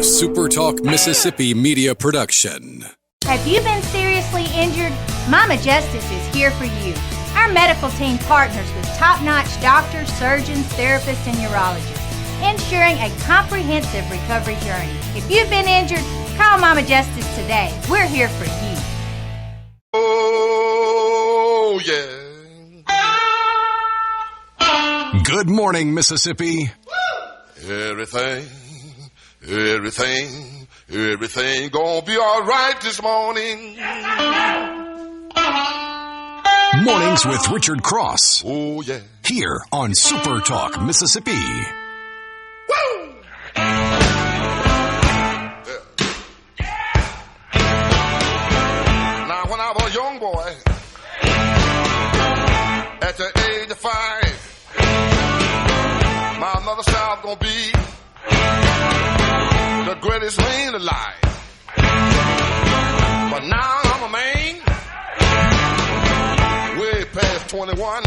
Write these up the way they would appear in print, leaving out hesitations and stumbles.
SuperTalk Mississippi media production. Have you been seriously injured? Mama Justice is here for you. Our medical team partners with top-notch doctors, surgeons, therapists, and urologists, ensuring a comprehensive recovery journey. If you've been injured, call Mama Justice today. We're here for you. Oh, yeah. Good morning, Mississippi. Everything gonna be all right this morning. Mornings with Richard Cross. Oh, yeah. Here on SuperTalk Mississippi. Woo! Now, when I was a young boy, at the age of 5, my mother said I was gonna be the greatest man alive. But now I'm a man, way past 21.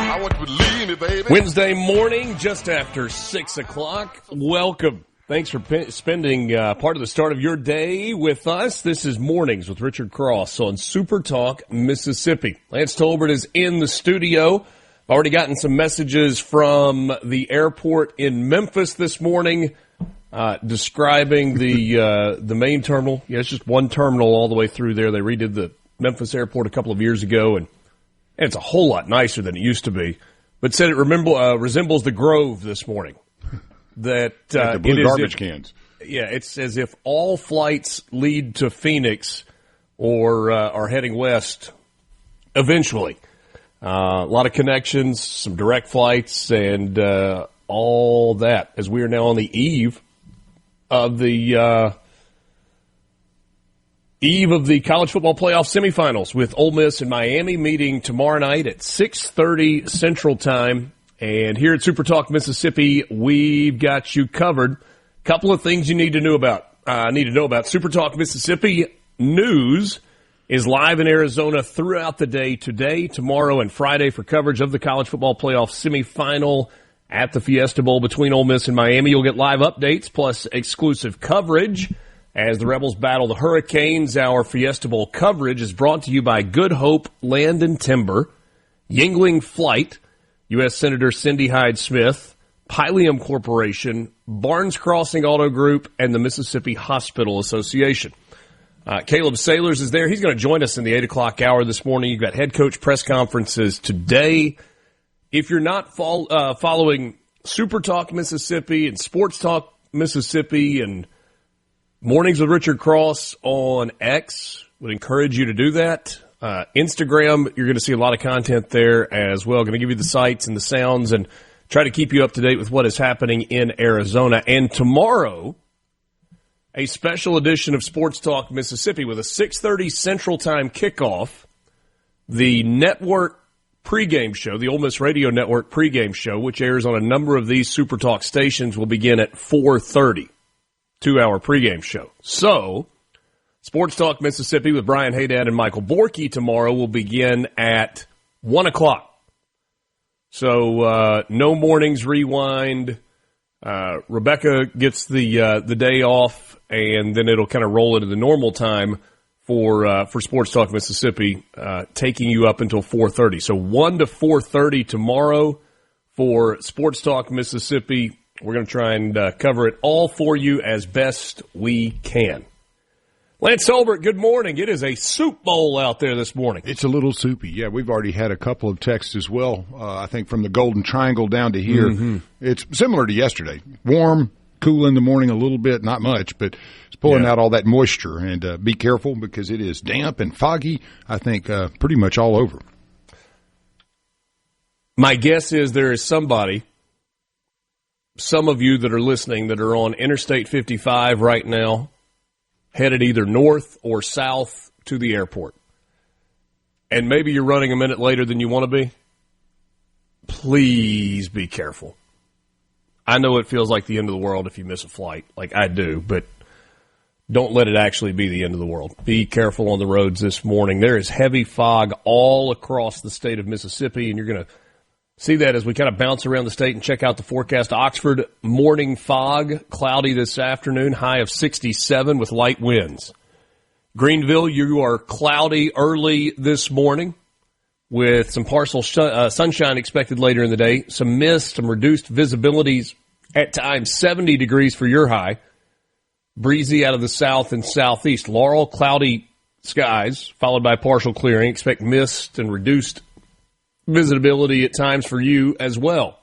I want you to believe me, baby. Wednesday morning, just after 6 o'clock. Welcome. Thanks for spending part of the start of your day with us. This is Mornings with Richard Cross on SuperTalk Mississippi. Lance Tolbert is in the studio. I've already gotten some messages from the airport in Memphis this morning describing the main terminal. Yeah, it's just one terminal all the way through there. They redid the Memphis airport a couple of years ago, and it's a whole lot nicer than it used to be. But said it resembles the Grove this morning. That the blue garbage cans. Yeah, it's as if all flights lead to Phoenix or are heading west eventually. A lot of connections, some direct flights, and all that. As we are now on the eve of the college football playoff semifinals, with Ole Miss and Miami meeting tomorrow night at 6:30 Central Time. And here at SuperTalk Mississippi, we've got you covered. Couple of things you need to know about. SuperTalk Mississippi news is live in Arizona throughout the day today, tomorrow, and Friday for coverage of the college football playoff semifinal at the Fiesta Bowl between Ole Miss and Miami. You'll get live updates plus exclusive coverage as the Rebels battle the Hurricanes. Our Fiesta Bowl coverage is brought to you by Good Hope Land and Timber, Yingling Flight, U.S. Senator Cindy Hyde-Smith, Pylium Corporation, Barnes Crossing Auto Group, and the Mississippi Hospital Association. Caleb Sailors is there. He's going to join us in the 8 o'clock hour this morning. You've got head coach press conferences today. If you're not following Super Talk Mississippi and Sports Talk Mississippi and Mornings with Richard Cross on X, would encourage you to do that. Instagram, you're going to see a lot of content there as well. Going to give you the sights and the sounds and try to keep you up to date with what is happening in Arizona. And tomorrow, a special edition of Sports Talk Mississippi with a 6:30 Central Time kickoff. The network pregame show, the Ole Miss Radio Network pregame show, which airs on a number of these Super Talk stations, will begin at 4:30, 2-hour pregame show. So, Sports Talk Mississippi with Brian Haydad and Michael Borky tomorrow will begin at 1 o'clock. So, no mornings rewind. Rebecca gets the day off, and then it'll kind of roll into the normal time for Sports Talk Mississippi, taking you up until 4:30. So 1 to 4:30 tomorrow for Sports Talk Mississippi. We're going to try and cover it all for you as best we can. Lance Tolbert, good morning. It is a soup bowl out there this morning. It's a little soupy. Yeah, we've already had a couple of texts as well, I think from the Golden Triangle down to here. Mm-hmm. It's similar to yesterday. Warm, cool in the morning a little bit, not much, but it's pulling out all that moisture. And be careful because it is damp and foggy, I think, pretty much all over. My guess is there is somebody, some of you that are listening that are on Interstate 55 right now, headed either north or south to the airport. And maybe you're running a minute later than you want to be. Please be careful. I know it feels like the end of the world if you miss a flight, like I do, but don't let it actually be the end of the world. Be careful on the roads this morning. There is heavy fog all across the state of Mississippi, and you're going to See that as we kind of bounce around the state and check out the forecast. Oxford, morning fog, cloudy this afternoon, high of 67 with light winds. Greenville, you are cloudy early this morning with some partial sunshine expected later in the day. Some mist, some reduced visibilities at times, 70 degrees for your high. Breezy out of the south and southeast. Laurel, cloudy skies, followed by partial clearing. Expect mist and reduced visibility at times for you as well.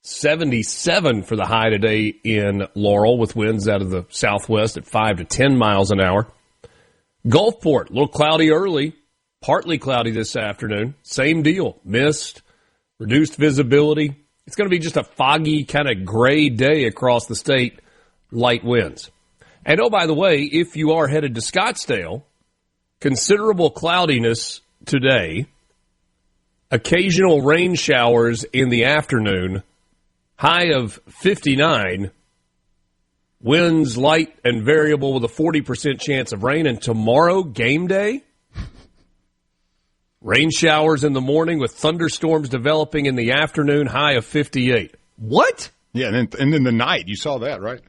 77 for the high today in Laurel with winds out of the southwest at 5 to 10 miles an hour. Gulfport, a little cloudy early, partly cloudy this afternoon. Same deal. Mist, reduced visibility. It's going to be just a foggy, kind of gray day across the state, light winds. And oh, by the way, if you are headed to Scottsdale, considerable cloudiness today. Occasional rain showers in the afternoon, high of 59, winds light and variable with a 40% chance of rain. And tomorrow, game day, rain showers in the morning with thunderstorms developing in the afternoon, high of 58. What? Yeah, and then the night, you saw that, right?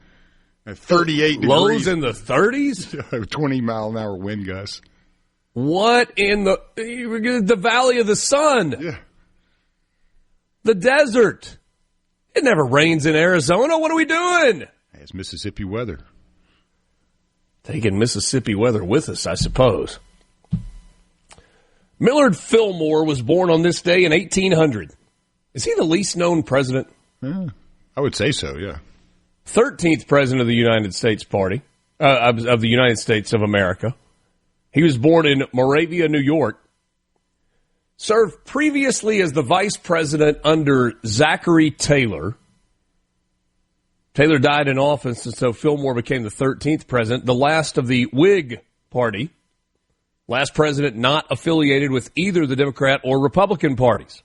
At 38 degrees. Lows in the 30s? 20-mile-an-hour wind gusts. What in the Valley of the Sun? Yeah. The desert. It never rains in Arizona. What are we doing? It's Mississippi weather. Taking Mississippi weather with us, I suppose. Millard Fillmore was born on this day in 1800. Is he the least known president? Yeah, I would say so, yeah. 13th president of the United States Party, of the United States of America. He was born in Moravia, New York. Served previously as the vice president under Zachary Taylor. Taylor died in office, and so Fillmore became the 13th president, the last of the Whig Party. Last president not affiliated with either the Democrat or Republican parties.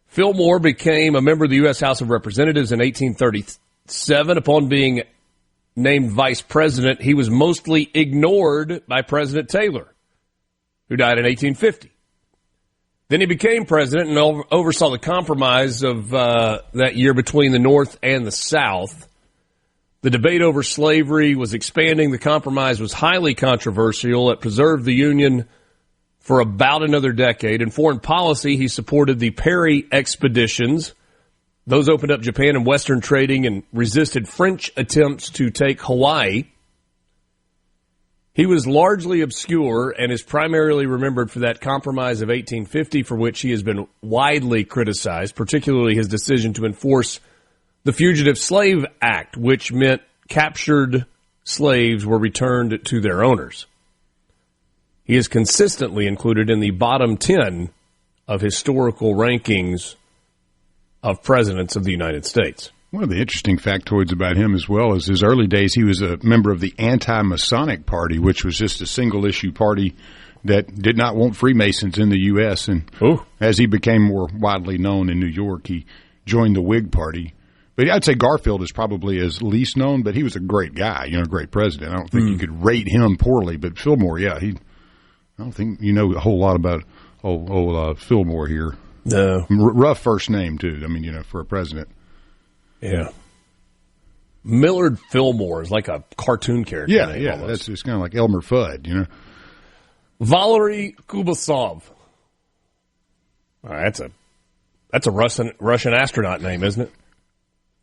Fillmore became a member of the U.S. House of Representatives in 1837. Upon being named vice president, he was mostly ignored by President Taylor, who died in 1850. Then he became president and oversaw the compromise of that year between the North and the South. The debate over slavery was expanding. The compromise was highly controversial. It preserved the Union for about another decade. In foreign policy, he supported the Perry expeditions. Those opened up Japan and Western trading and resisted French attempts to take Hawaii. He was largely obscure and is primarily remembered for that compromise of 1850, for which he has been widely criticized, particularly his decision to enforce the Fugitive Slave Act, which meant captured slaves were returned to their owners. He is consistently included in the bottom 10 of historical rankings of presidents of the United States. One of the interesting factoids about him as well is his early days, he was a member of the anti-Masonic Party, which was just a single-issue party that did not want Freemasons in the U.S. And as he became more widely known in New York, he joined the Whig Party. But I'd say Garfield is probably his least known, but he was a great guy, great president. I don't think you could rate him poorly, but Fillmore, I don't think you know a whole lot about Fillmore here. No. Rough first name, too, for a president. Yeah. Millard Fillmore is like a cartoon character. Yeah, that's it's kind of like Elmer Fudd, Valery Kubasov. All right, that's a Russian astronaut name, isn't it?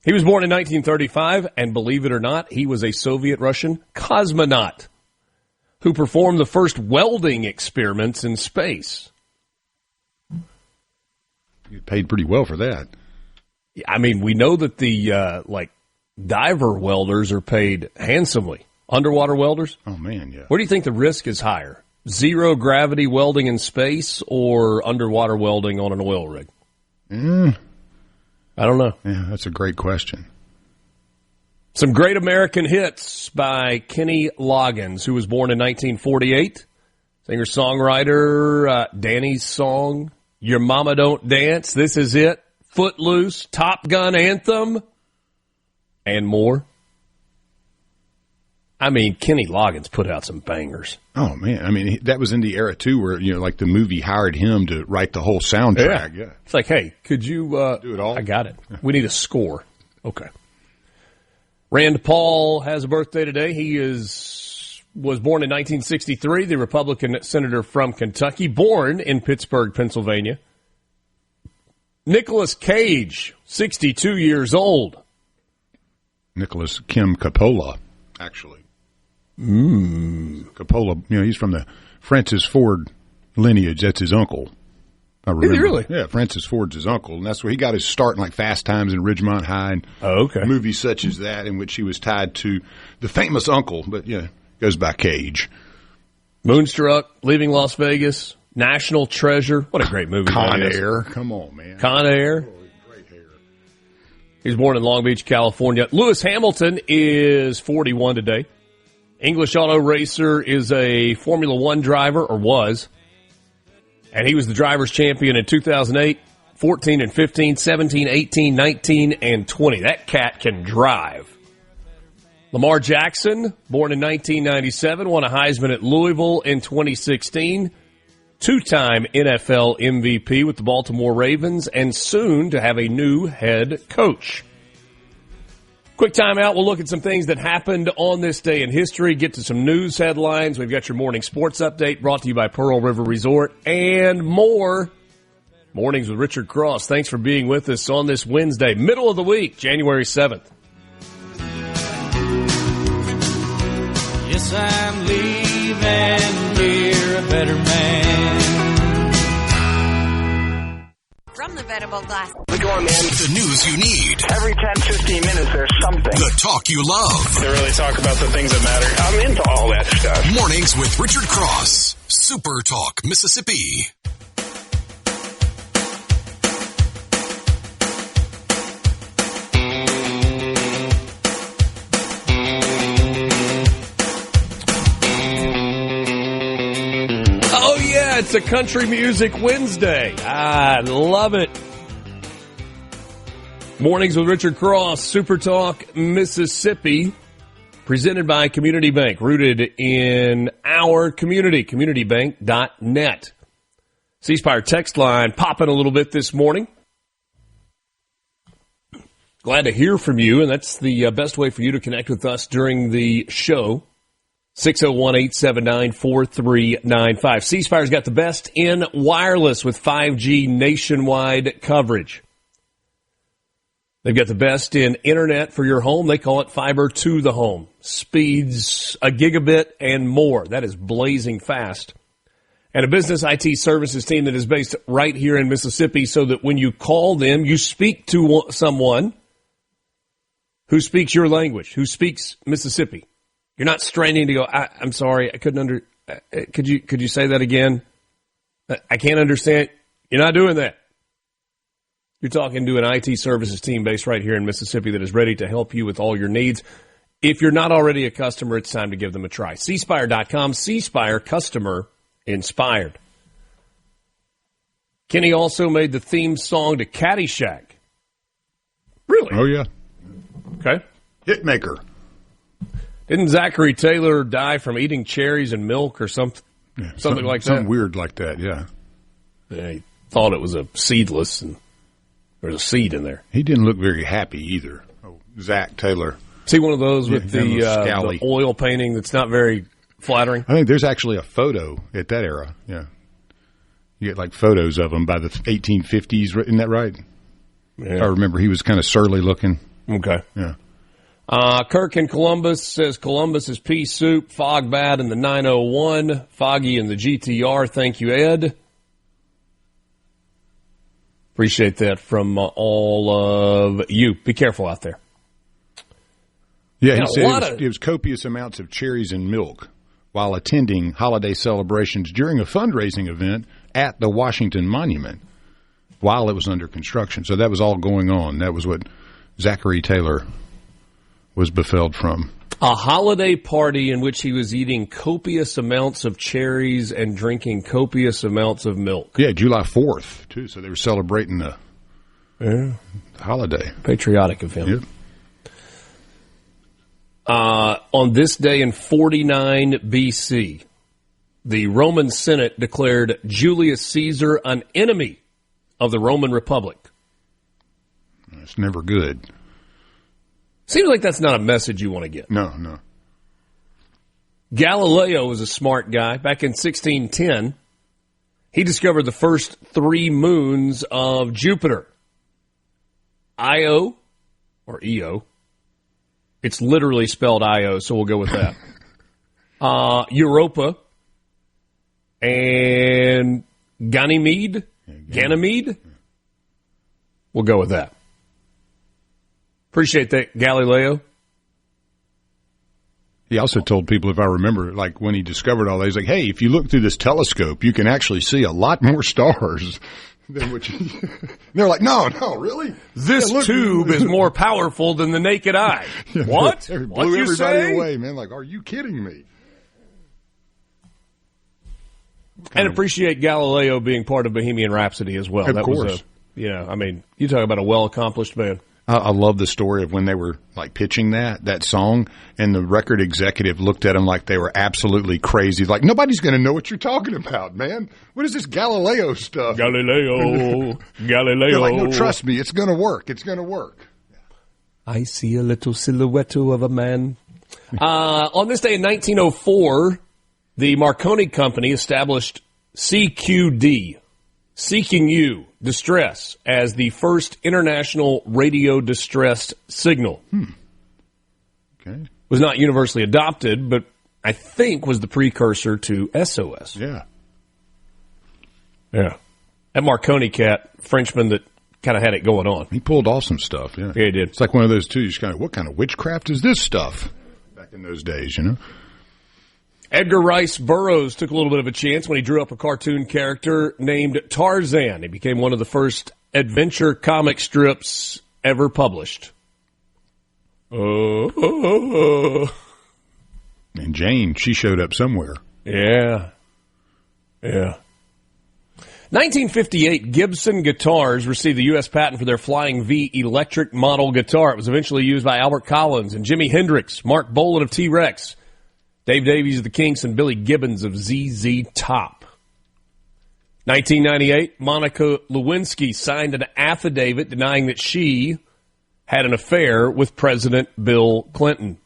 He was born in 1935, and believe it or not, he was a Soviet-Russian cosmonaut who performed the first welding experiments in space. You paid pretty well for that. I mean, we know that the diver welders are paid handsomely. Underwater welders? Oh, man, yeah. Where do you think the risk is higher? Zero gravity welding in space or underwater welding on an oil rig? I don't know. Yeah, that's a great question. Some great American hits by Kenny Loggins, who was born in 1948. Singer-songwriter, Danny's Song, Your Mama Don't Dance, This Is It, Footloose, Top Gun Anthem, and more. I mean, Kenny Loggins put out some bangers. Oh, man. I mean, that was in the era, too, where, like the movie hired him to write the whole soundtrack. Yeah. It's like, hey, could you do it all? I got it. We need a score. Okay. Rand Paul has a birthday today. He was born in 1963, the Republican senator from Kentucky, born in Pittsburgh, Pennsylvania. Nicolas Cage, 62 years old. Nicholas Kim Coppola, actually. Coppola, he's from the Francis Ford lineage. That's his uncle. I remember. Is he really? Yeah, Francis Ford's his uncle, and that's where he got his start in like Fast Times in Ridgemont High and movies such as that, in which he was tied to the famous uncle, but goes by Cage. Moonstruck, Leaving Las Vegas, National Treasure. What a great movie. Con Air. Come on, man. Con Air. Great hair. He was born in Long Beach, California. Lewis Hamilton is 41 today. English auto racer, is a Formula One driver, or was. And he was the driver's champion in 2008, 14 and 15, 17, 18, 19, and 20. That cat can drive. Lamar Jackson, born in 1997, won a Heisman at Louisville in 2016. Two-time NFL MVP with the Baltimore Ravens, and soon to have a new head coach. Quick timeout. We'll look at some things that happened on this day in history, get to some news headlines. We've got your morning sports update brought to you by Pearl River Resort and more. Mornings with Richard Cross. Thanks for being with us on this Wednesday, middle of the week, January 7th. Yes, I'm leaving here a better man. From the Venable Glass. Go on, man. The news you need. Every 10, 15 minutes, there's something. The talk you love. To really talk about the things that matter. I'm into all that stuff. Mornings with Richard Cross. Super Talk, Mississippi. Oh, yeah, it's a Country Music Wednesday. I love it. Mornings with Richard Cross, Super Talk, Mississippi, presented by Community Bank, rooted in our community, communitybank.net. C-Spire text line popping a little bit this morning. Glad to hear from you, and that's the best way for you to connect with us during the show. 601-879-4395. C-Spire's got the best in wireless with 5G nationwide coverage. They've got the best in internet for your home. They call it fiber to the home. Speeds a gigabit and more. That is blazing fast. And a business IT services team that is based right here in Mississippi, so that when you call them, you speak to someone who speaks your language, who speaks Mississippi. You're not straining to go, I'm sorry, I couldn't could you say that again? I can't understand. You're not doing that. You're talking to an IT services team based right here in Mississippi that is ready to help you with all your needs. If you're not already a customer, it's time to give them a try. cspire.com, C-Spire, customer inspired. Kenny also made the theme song to Caddyshack. Really? Oh, yeah. Okay. Hitmaker. Didn't Zachary Taylor die from eating cherries and milk or something? Yeah, something like that? Something weird like that, yeah. Yeah, he thought it was a seedless, and there's a seed in there. He didn't look very happy either. Oh, Zach Taylor. Is he one of those with the oil painting that's not very flattering? I think there's actually a photo at that era, yeah. You get like photos of him by the 1850s, isn't that right? Yeah. I remember he was kind of surly looking. Okay. Yeah. Kirk in Columbus says Columbus is pea soup, fog bad in the 901, foggy in the GTR. Thank you, Ed. Appreciate that from all of you. Be careful out there. Yeah, he said it was copious amounts of cherries and milk while attending holiday celebrations during a fundraising event at the Washington Monument while it was under construction. So that was all going on. That was what Zachary Taylor was befelled from. A holiday party in which he was eating copious amounts of cherries and drinking copious amounts of milk. Yeah, July 4th, too. So they were celebrating the holiday. Patriotic event. Yep. On this day in 49 BC, the Roman Senate declared Julius Caesar an enemy of the Roman Republic. It's never good. Seems like that's not a message you want to get. No. Galileo was a smart guy. Back in 1610, he discovered the first 3 moons of Jupiter. Io, or Io. It's literally spelled Io, so we'll go with that. Europa and Ganymede. Ganymede? We'll go with that. Appreciate that, Galileo. He also told people, if I remember, like when he discovered all that, he's like, hey, if you look through this telescope, you can actually see a lot more stars than what you... They're like, no, really? This tube is more powerful than the naked eye. What? Blew What'd you everybody say? away, man. Like, are you kidding me? And appreciate Galileo being part of Bohemian Rhapsody as well. Of course. You talk about a well-accomplished man. I love the story of when they were like pitching that song, and the record executive looked at them like they were absolutely crazy. Like, nobody's going to know what you're talking about, man. What is this Galileo stuff? Galileo. They're like, no, trust me, it's going to work. It's going to work. I see a little silhouette of a man. On this day in 1904, the Marconi Company established CQD, Seeking You, Distress, as the first international radio distress signal. Okay. Was not universally adopted, but I think was the precursor to SOS. Yeah. That Marconi cat, Frenchman that kind of had it going on. He pulled off some stuff, yeah. Yeah, he did. It's like one of those, too. You just kind of, what kind of witchcraft is this stuff? Back in those days, you know? Edgar Rice Burroughs took a little bit of a chance when he drew up a cartoon character named Tarzan. He became one of the first adventure comic strips ever published. And Jane, she showed up somewhere. Yeah. 1958, Gibson Guitars received the U.S. patent for their Flying V electric model guitar. It was eventually used by Albert Collins and Jimi Hendrix, Mark Bolan of T-Rex, Dave Davies of the Kinks, and Billy Gibbons of ZZ Top. 1998, Monica Lewinsky signed an affidavit denying that she had an affair with President Bill Clinton.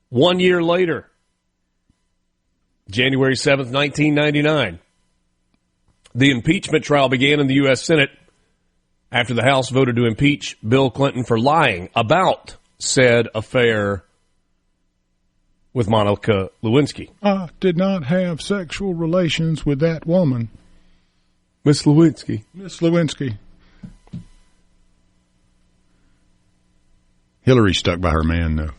1 year later, January 7th, 1999, the impeachment trial began in the U.S. Senate after the House voted to impeach Bill Clinton for lying about said affair with Monica Lewinsky. I did not have sexual relations with that woman. Miss Lewinsky. Hillary stuck by her man, though.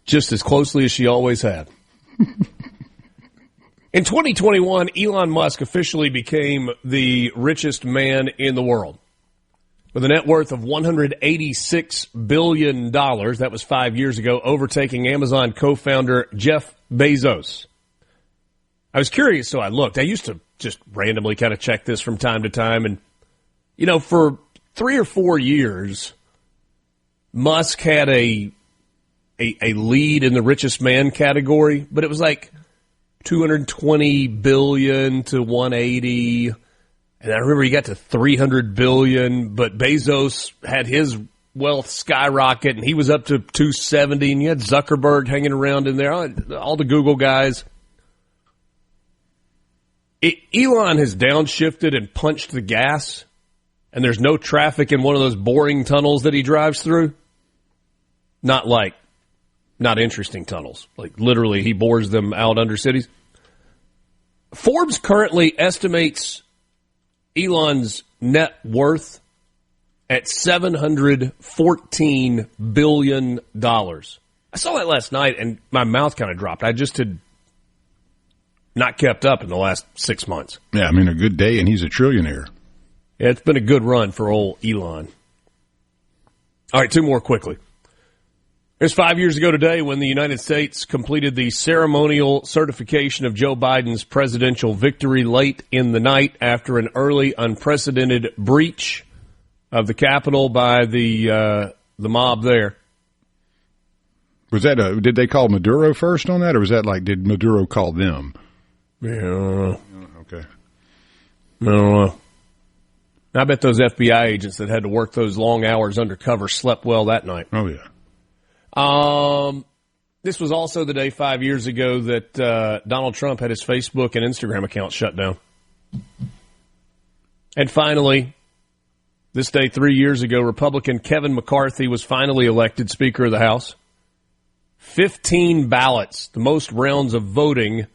Just as closely as she always had. In 2021, Elon Musk officially became the richest man in the world. With a net worth of $186 billion, that was 5 years ago, overtaking Amazon co-founder Jeff Bezos. I was curious, so I looked. I used to just randomly kind of check this from time to time. And, you know, for 3 or 4 years, Musk had a lead in the richest man category, but it was like $220 billion to $180. And I remember he got to $300 billion, but Bezos had his wealth skyrocket, and he was up to $270, and you had Zuckerberg hanging around in there, all the Google guys. Elon has downshifted and punched the gas, and there's no traffic in one of those boring tunnels that he drives through. Not interesting tunnels. Like, literally, he bores them out under cities. Forbes currently estimates Elon's net worth at $714 billion. I saw that last night, and my mouth kind of dropped. I just had not kept up in the last 6 months. Yeah, I mean, a good day, and he's a trillionaire. Yeah, it's been a good run for old Elon. All right, 2 more quickly. It was 5 years ago today when the United States completed the ceremonial certification of Joe Biden's presidential victory late in the night after an early, unprecedented breach of the Capitol by the mob there. Was that did they call Maduro first on that, or was that like, did Maduro call them? Yeah, I don't know. Okay. I don't know. I bet those FBI agents that had to work those long hours undercover slept well that night. Oh, yeah. This was also the day 5 years ago that Donald Trump had his Facebook and Instagram accounts shut down. And finally, this day 3 years ago, Republican Kevin McCarthy was finally elected Speaker of the House. 15 ballots, the most rounds of voting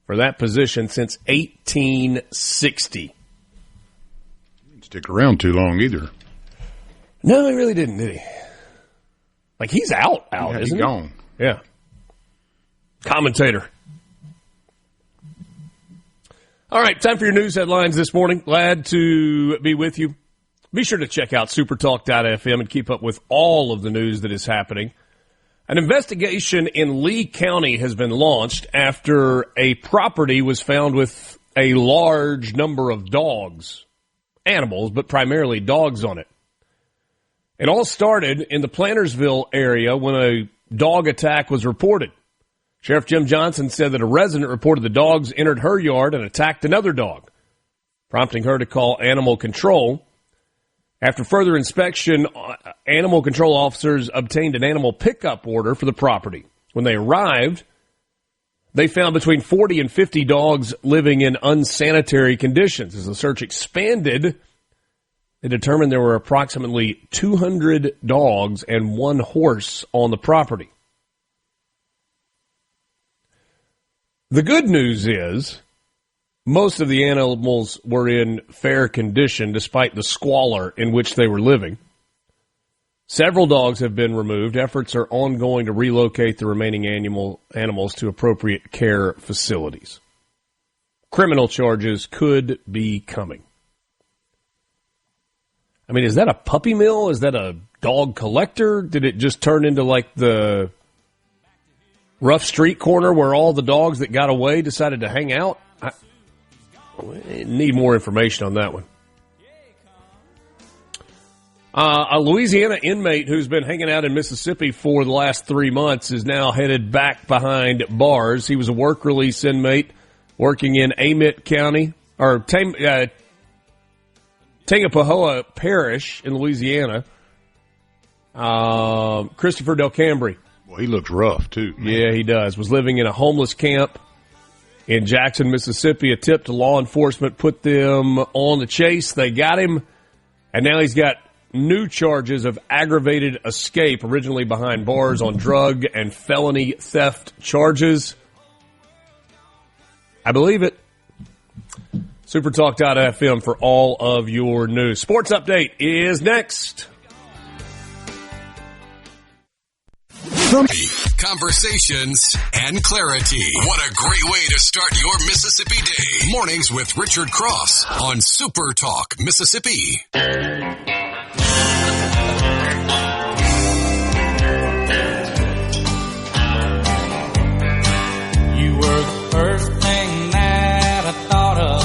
for that position since 1860. Didn't stick around too long either. No, he really didn't, did he? Like, he's out, Yeah, isn't he? Gone. Yeah. Commentator. All right, time for your news headlines this morning. Glad to be with you. Be sure to check out supertalk.fm and keep up with all of the news that is happening. An investigation in Lee County has been launched after a property was found with a large number of dogs, animals, but primarily dogs on it. It all started in the Plantersville area when a dog attack was reported. Sheriff Jim Johnson said that a resident reported the dogs entered her yard and attacked another dog, prompting her to call animal control. After further inspection, animal control officers obtained an animal pickup order for the property. When they arrived, they found between 40 and 50 dogs living in unsanitary conditions. As the search expanded, they determined there were approximately 200 dogs and one horse on the property. The good news is most of the animals were in fair condition despite the squalor in which they were living. Several dogs have been removed. Efforts are ongoing to relocate the remaining animals to appropriate care facilities. Criminal charges could be coming. I mean, is that a puppy mill? Is that a dog collector? Did it just turn into like the rough street corner where all the dogs that got away decided to hang out? I need more information on that one. A Louisiana inmate who's been hanging out in Mississippi for the last 3 months is now headed back behind bars. He was a work release inmate working in Amite County, or Tangipahoa Parish in Louisiana. Christopher Del Cambry. Well, he looks rough, too. Man. Yeah, he does. Was living in a homeless camp in Jackson, Mississippi. A tip to law enforcement put them on the chase. They got him, and now he's got new charges of aggravated escape, originally behind bars on drug and felony theft charges. I believe it. Supertalk.fm for all of your news. Sports Update is next. Conversations and clarity. What a great way to start your Mississippi day. Mornings with Richard Cross on Super Talk Mississippi. You were the first thing that I thought of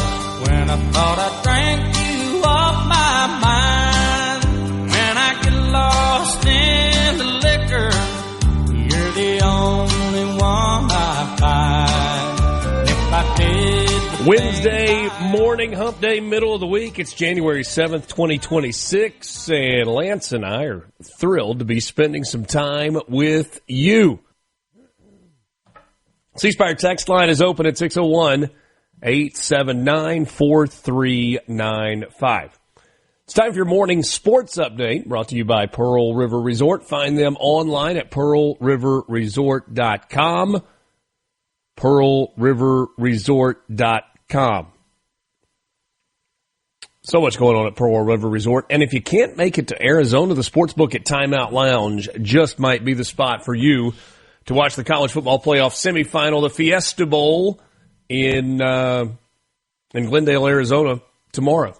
when I thought I drank you off my mind. When I get lost in the liquor, you're the only one I find. If I did Wednesday morning, hump day, middle of the week. It's January 7th, 2026, and Lance and I are thrilled to be spending some time with you. C-Spire text line is open at 601-879-4395. It's time for your morning sports update, brought to you by Pearl River Resort. Find them online at pearlriverresort.com. pearlriverresort.com. So much going on at Pearl River Resort. And if you can't make it to Arizona, the Sportsbook at Timeout Lounge just might be the spot for you to watch the college football playoff semifinal, the Fiesta Bowl in Glendale, Arizona, tomorrow.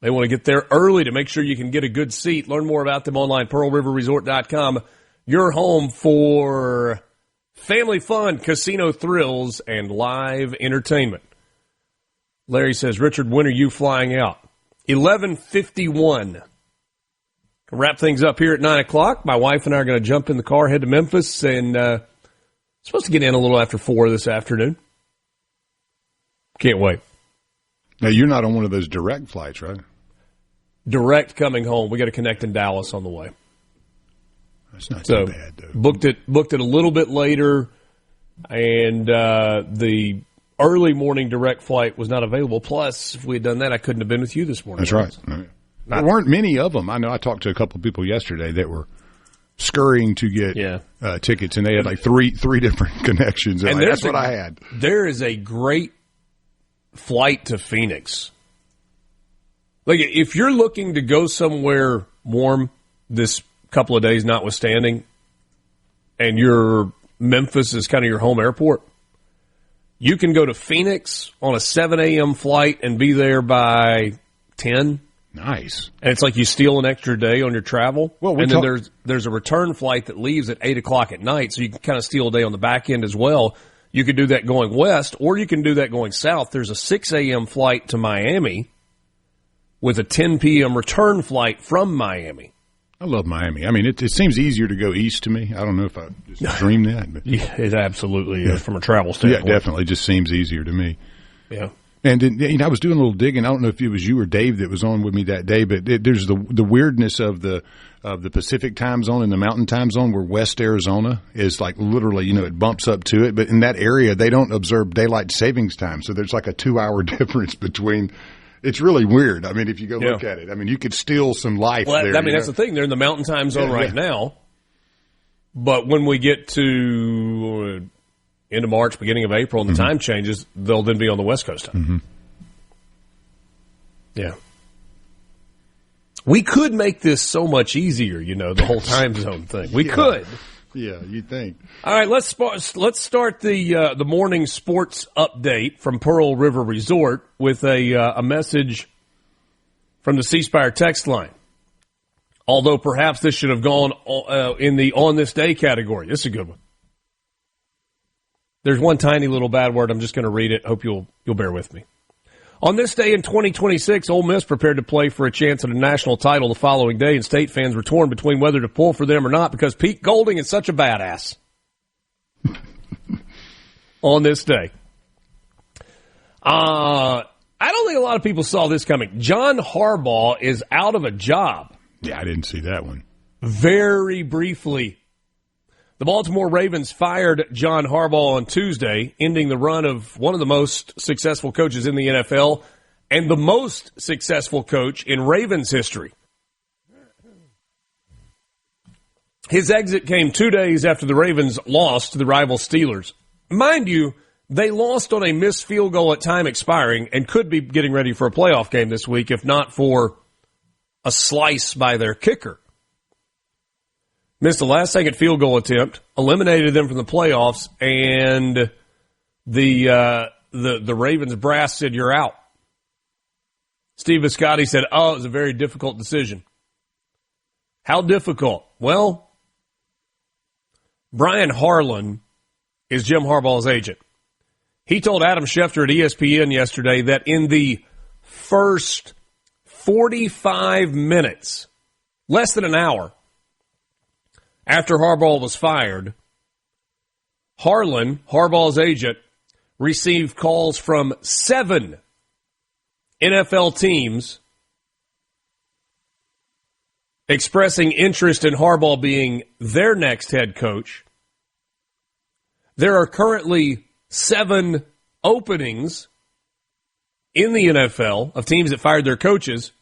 They want to get there early to make sure you can get a good seat. Learn more about them online, pearlriverresort.com. Your home for family fun, casino thrills, and live entertainment. Larry says, Richard, when are you flying out? 11:51. Wrap things up here at 9 o'clock. My wife and I are going to jump in the car, head to Memphis, and supposed to get in a little after 4 this afternoon. Can't wait. Now, you're not on one of those direct flights, right? Direct coming home. We got to connect in Dallas on the way. That's not too bad, though. Booked it a little bit later, and the early morning direct flight was not available. Plus, if we had done that, I couldn't have been with you this morning. That's right. There weren't many of them. I know I talked to a couple of people yesterday that were scurrying to get tickets, and they had like three different connections. And that's what I had. There is a great flight to Phoenix. Like, if you're looking to go somewhere warm this couple of days notwithstanding, and Memphis is kind of your home airport, you can go to Phoenix on a 7 a.m. flight and be there by 10. Nice. And it's like you steal an extra day on your travel. Well, and then there's a return flight that leaves at 8 o'clock at night, so you can kind of steal a day on the back end as well. You could do that going west, or you can do that going south. There's a 6 a.m. flight to Miami with a 10 p.m. return flight from Miami. I love Miami. I mean, it seems easier to go east to me. I don't know if I just dreamed that. But yeah, it absolutely is from a travel standpoint. Yeah, definitely. It just seems easier to me. Yeah. And then, I was doing a little digging. I don't know if it was you or Dave that was on with me that day, but there's the weirdness of the Pacific time zone and the Mountain time zone, where West Arizona is like literally, it bumps up to it. But in that area, they don't observe daylight savings time, so there's like a 2-hour difference between. It's really weird. I mean, if you go look at it, I mean, you could steal some life there. I mean, that's the thing. They're in the Mountain time zone right now. But when we get to end of March, beginning of April, and the time changes, they'll then be on the West Coast time. Mm-hmm. Yeah. We could make this so much easier, the whole time zone thing. We could. Yeah, you'd think. All right, let's start the morning sports update from Pearl River Resort with a message from the C Spire text line. Although perhaps this should have gone in the on this day category. This is a good one. There's one tiny little bad word. I'm just going to read it. Hope you'll bear with me. On this day in 2026, Ole Miss prepared to play for a chance at a national title the following day, and state fans were torn between whether to pull for them or not because Pete Golding is such a badass. On this day. I don't think a lot of people saw this coming. John Harbaugh is out of a job. Yeah, I didn't see that one. Very briefly. The Baltimore Ravens fired John Harbaugh on Tuesday, ending the run of one of the most successful coaches in the NFL and the most successful coach in Ravens history. His exit came 2 days after the Ravens lost to the rival Steelers. Mind you, they lost on a missed field goal at time expiring and could be getting ready for a playoff game this week if not for a slice by their kicker. Missed a last-second field goal attempt, eliminated them from the playoffs, and the Ravens brass said, "You're out." Steve Biscotti said, "Oh, it was a very difficult decision." How difficult? Well, Brian Harlan is Jim Harbaugh's agent. He told Adam Schefter at ESPN yesterday that in the first 45 minutes, less than an hour, after Harbaugh was fired, Harlan, Harbaugh's agent, received calls from 7 NFL teams expressing interest in Harbaugh being their next head coach. There are currently 7 openings in the NFL of teams that fired their coaches,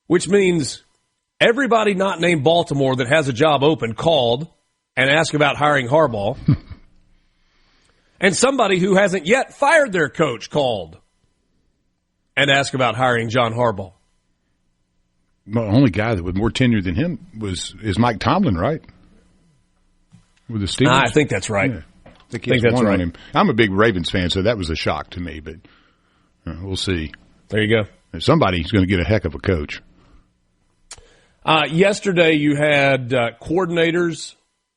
which means everybody not named Baltimore that has a job open called and asked about hiring Harbaugh. And somebody who hasn't yet fired their coach called and asked about hiring John Harbaugh. Well, the only guy that with more tenure than him is Mike Tomlin, right? With the Steelers? I think that's right. Yeah. I think that's right. On him. I'm a big Ravens fan, so that was a shock to me, but we'll see. There you go. Somebody's going to get a heck of a coach. Yesterday you had coordinators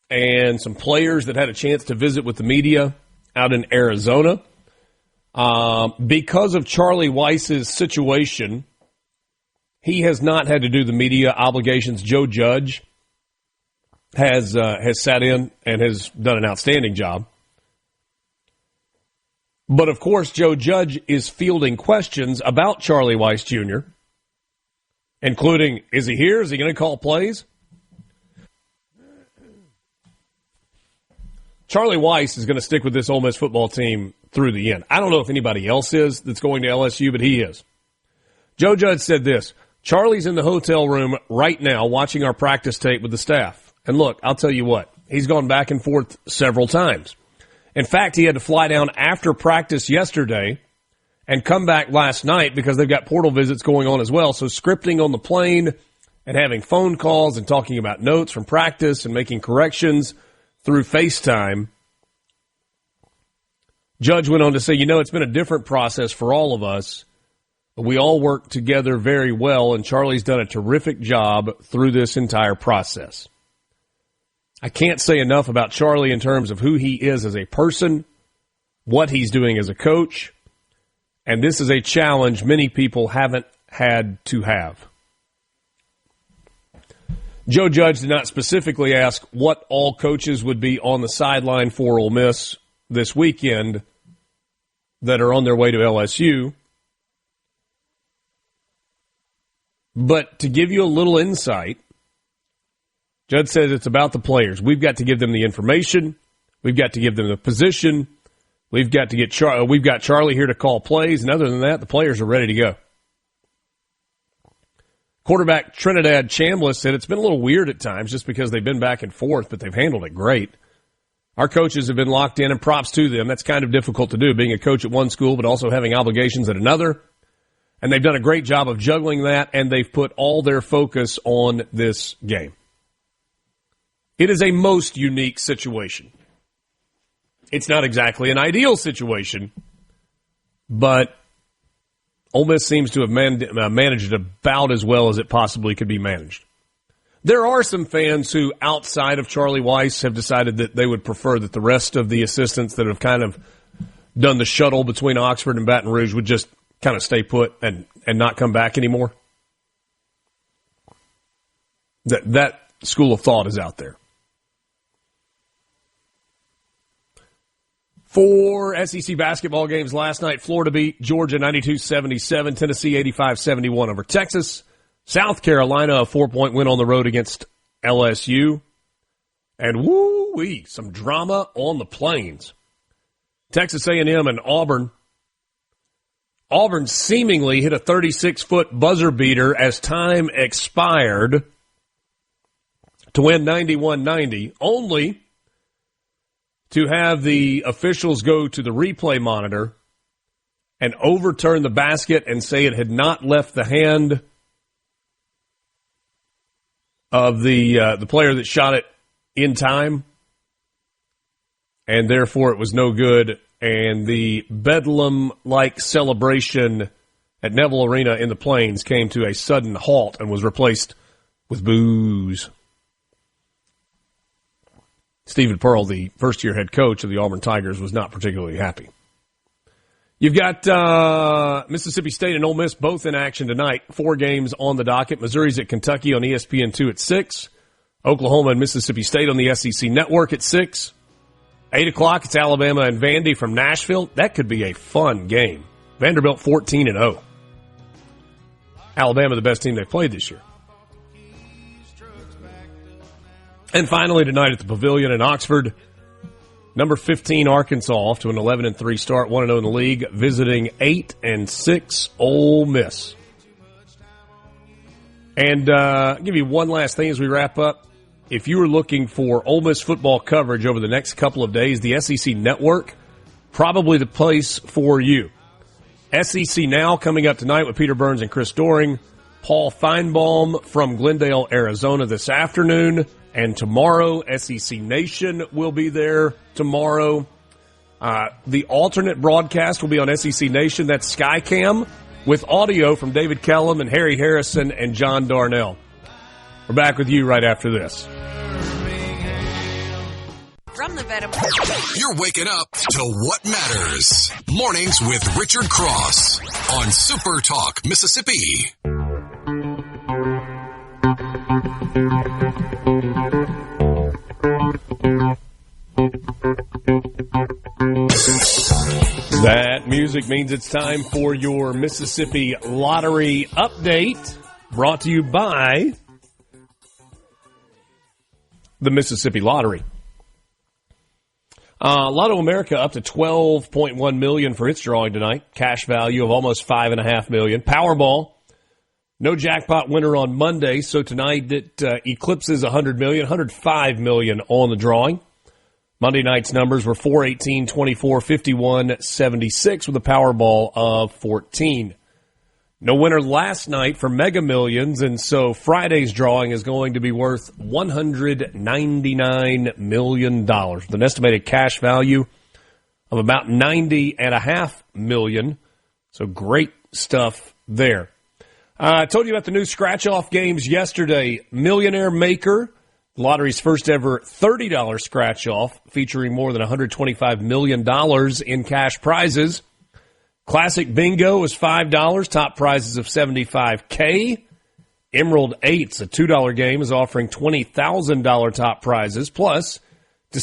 and some players that had a chance to visit with the media out in Arizona. Because of Charlie Weiss's situation, he has not had to do the media obligations. Joe Judge has sat in and has done an outstanding job. But, of course, Joe Judge is fielding questions about Charlie Weiss Jr., including, is he here? Is he going to call plays? Charlie Weiss is going to stick with this Ole Miss football team through the end. I don't know if anybody else is that's going to LSU, but he is. Joe Judge said this, Charlie's in the hotel room right now watching our practice tape with the staff. And look, I'll tell you what, he's gone back and forth several times. In fact, he had to fly down after practice yesterday and come back last night because they've got portal visits going on as well. So scripting on the plane and having phone calls and talking about notes from practice and making corrections through FaceTime. Judge went on to say, it's been a different process for all of us. We all work together very well, and Charlie's done a terrific job through this entire process. I can't say enough about Charlie in terms of who he is as a person, what he's doing as a coach, and this is a challenge many people haven't had to have. Joe Judge did not specifically ask what all coaches would be on the sideline for Ole Miss this weekend that are on their way to LSU. But to give you a little insight, Judge says it's about the players. We've got to give them the information. We've got to give them the position. We've got to get we've got Charlie here to call plays, and other than that, the players are ready to go. Quarterback Trinidad Chambliss said it's been a little weird at times just because they've been back and forth, but they've handled it great. Our coaches have been locked in, and props to them. That's kind of difficult to do, being a coach at one school but also having obligations at another. And they've done a great job of juggling that, and they've put all their focus on this game. It is a most unique situation. It's not exactly an ideal situation, but Ole Miss seems to have managed it about as well as it possibly could be managed. There are some fans who, outside of Charlie Weiss, have decided that they would prefer that the rest of the assistants that have kind of done the shuttle between Oxford and Baton Rouge would just kind of stay put and not come back anymore. That school of thought is out there. 4 SEC basketball games last night. Florida beat Georgia 92-77. Tennessee 85-71 over Texas. South Carolina, a 4-point win on the road against LSU. And woo-wee, some drama on the plains. Texas A&M and Auburn. Auburn seemingly hit a 36-foot buzzer beater as time expired to win 91-90, only to have the officials go to the replay monitor and overturn the basket and say it had not left the hand of the player that shot it in time, and therefore it was no good. And the Bedlam-like celebration at Neville Arena in the Plains came to a sudden halt and was replaced with boos. Stephen Pearl, the first-year head coach of the Auburn Tigers, was not particularly happy. You've got Mississippi State and Ole Miss both in action tonight. 4 games on the docket. Missouri's at Kentucky on ESPN2 at 6. Oklahoma and Mississippi State on the SEC Network at 6. 8 o'clock, it's Alabama and Vandy from Nashville. That could be a fun game. Vanderbilt 14-0. Alabama, the best team they've played this year. And finally tonight at the Pavilion in Oxford, number 15 Arkansas off to an 11-3 start, 1-0 in the league, visiting 8-6 Ole Miss. And I'll give you one last thing as we wrap up. If you were looking for Ole Miss football coverage over the next couple of days, the SEC Network, probably the place for you. SEC Now coming up tonight with Peter Burns and Chris Doring. Paul Feinbaum from Glendale, Arizona this afternoon. And tomorrow, SEC Nation will be there tomorrow. The alternate broadcast will be on SEC Nation. That's Skycam with audio from David Kellum and Harry Harrison and John Darnell. We're back with you right after this. From the Venom. You're waking up to what matters. Mornings with Richard Cross on SuperTalk Mississippi. That music means it's time for your Mississippi Lottery update, brought to you by the Mississippi Lottery. Lotto America up to $12.1 million for its drawing tonight. Cash value of almost $5.5 million. Powerball, no jackpot winner on Monday, so tonight it eclipses $100 million, $105 million on the drawing. Monday night's numbers were 4, 18, 24, 51, 76 with a Powerball of 14. No winner last night for Mega Millions, and so Friday's drawing is going to be worth $199 million with an estimated cash value of about $90.5 million. So great stuff there. I told you about the new scratch-off games yesterday. Millionaire Maker, the lottery's first ever $30 scratch-off, featuring more than $125 million in cash prizes. Classic Bingo is $5, top prizes of $75K. Emerald 8's a $2 game, is offering $20,000 top prizes. Plus, to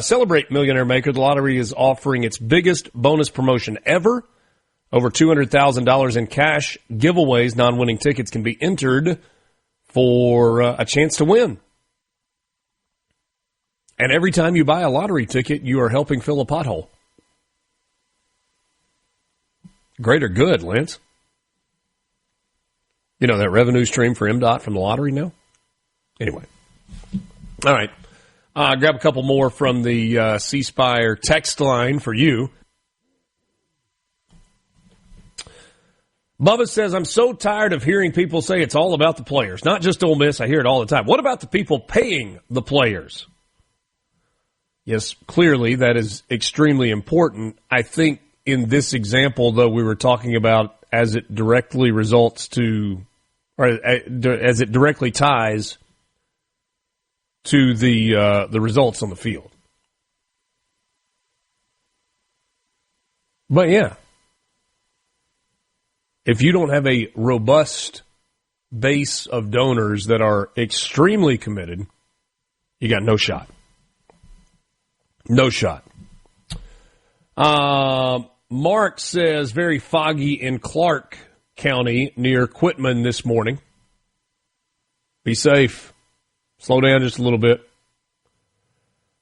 celebrate Millionaire Maker, the lottery is offering its biggest bonus promotion ever. Over $200,000 in cash giveaways. Non-winning tickets can be entered for a chance to win. And every time you buy a lottery ticket, you are helping fill a pothole. Great or good, Lance? You know that revenue stream for MDOT from the lottery now? Anyway. All right. Grab a couple more from the C-Spire text line for you. Bubba says, I'm so tired of hearing people say it's all about the players. Not just Ole Miss. I hear it all the time. What about the people paying the players? Yes, clearly that is extremely important. I think in this example, though, we were talking about as it directly results to, or as it directly ties to the results on the field. But yeah, if you don't have a robust base of donors that are extremely committed, you got no shot. No shot. Mark says very foggy in Clark County near Quitman this morning. Be safe. Slow down just a little bit.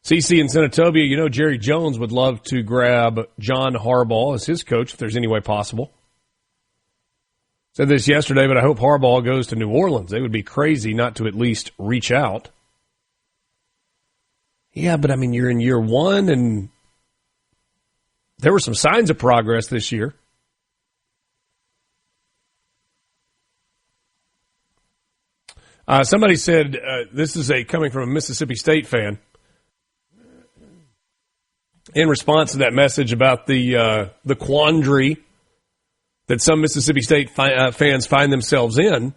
CC in Senatobia, you know Jerry Jones would love to grab John Harbaugh as his coach if there's any way possible. Said this yesterday, but I hope Harbaugh goes to New Orleans. They would be crazy not to at least reach out. Yeah, but I mean, you're in year one, and there were some signs of progress this year. Somebody said, this is coming from a Mississippi State fan, in response to that message about the quandary that some Mississippi State fans find themselves in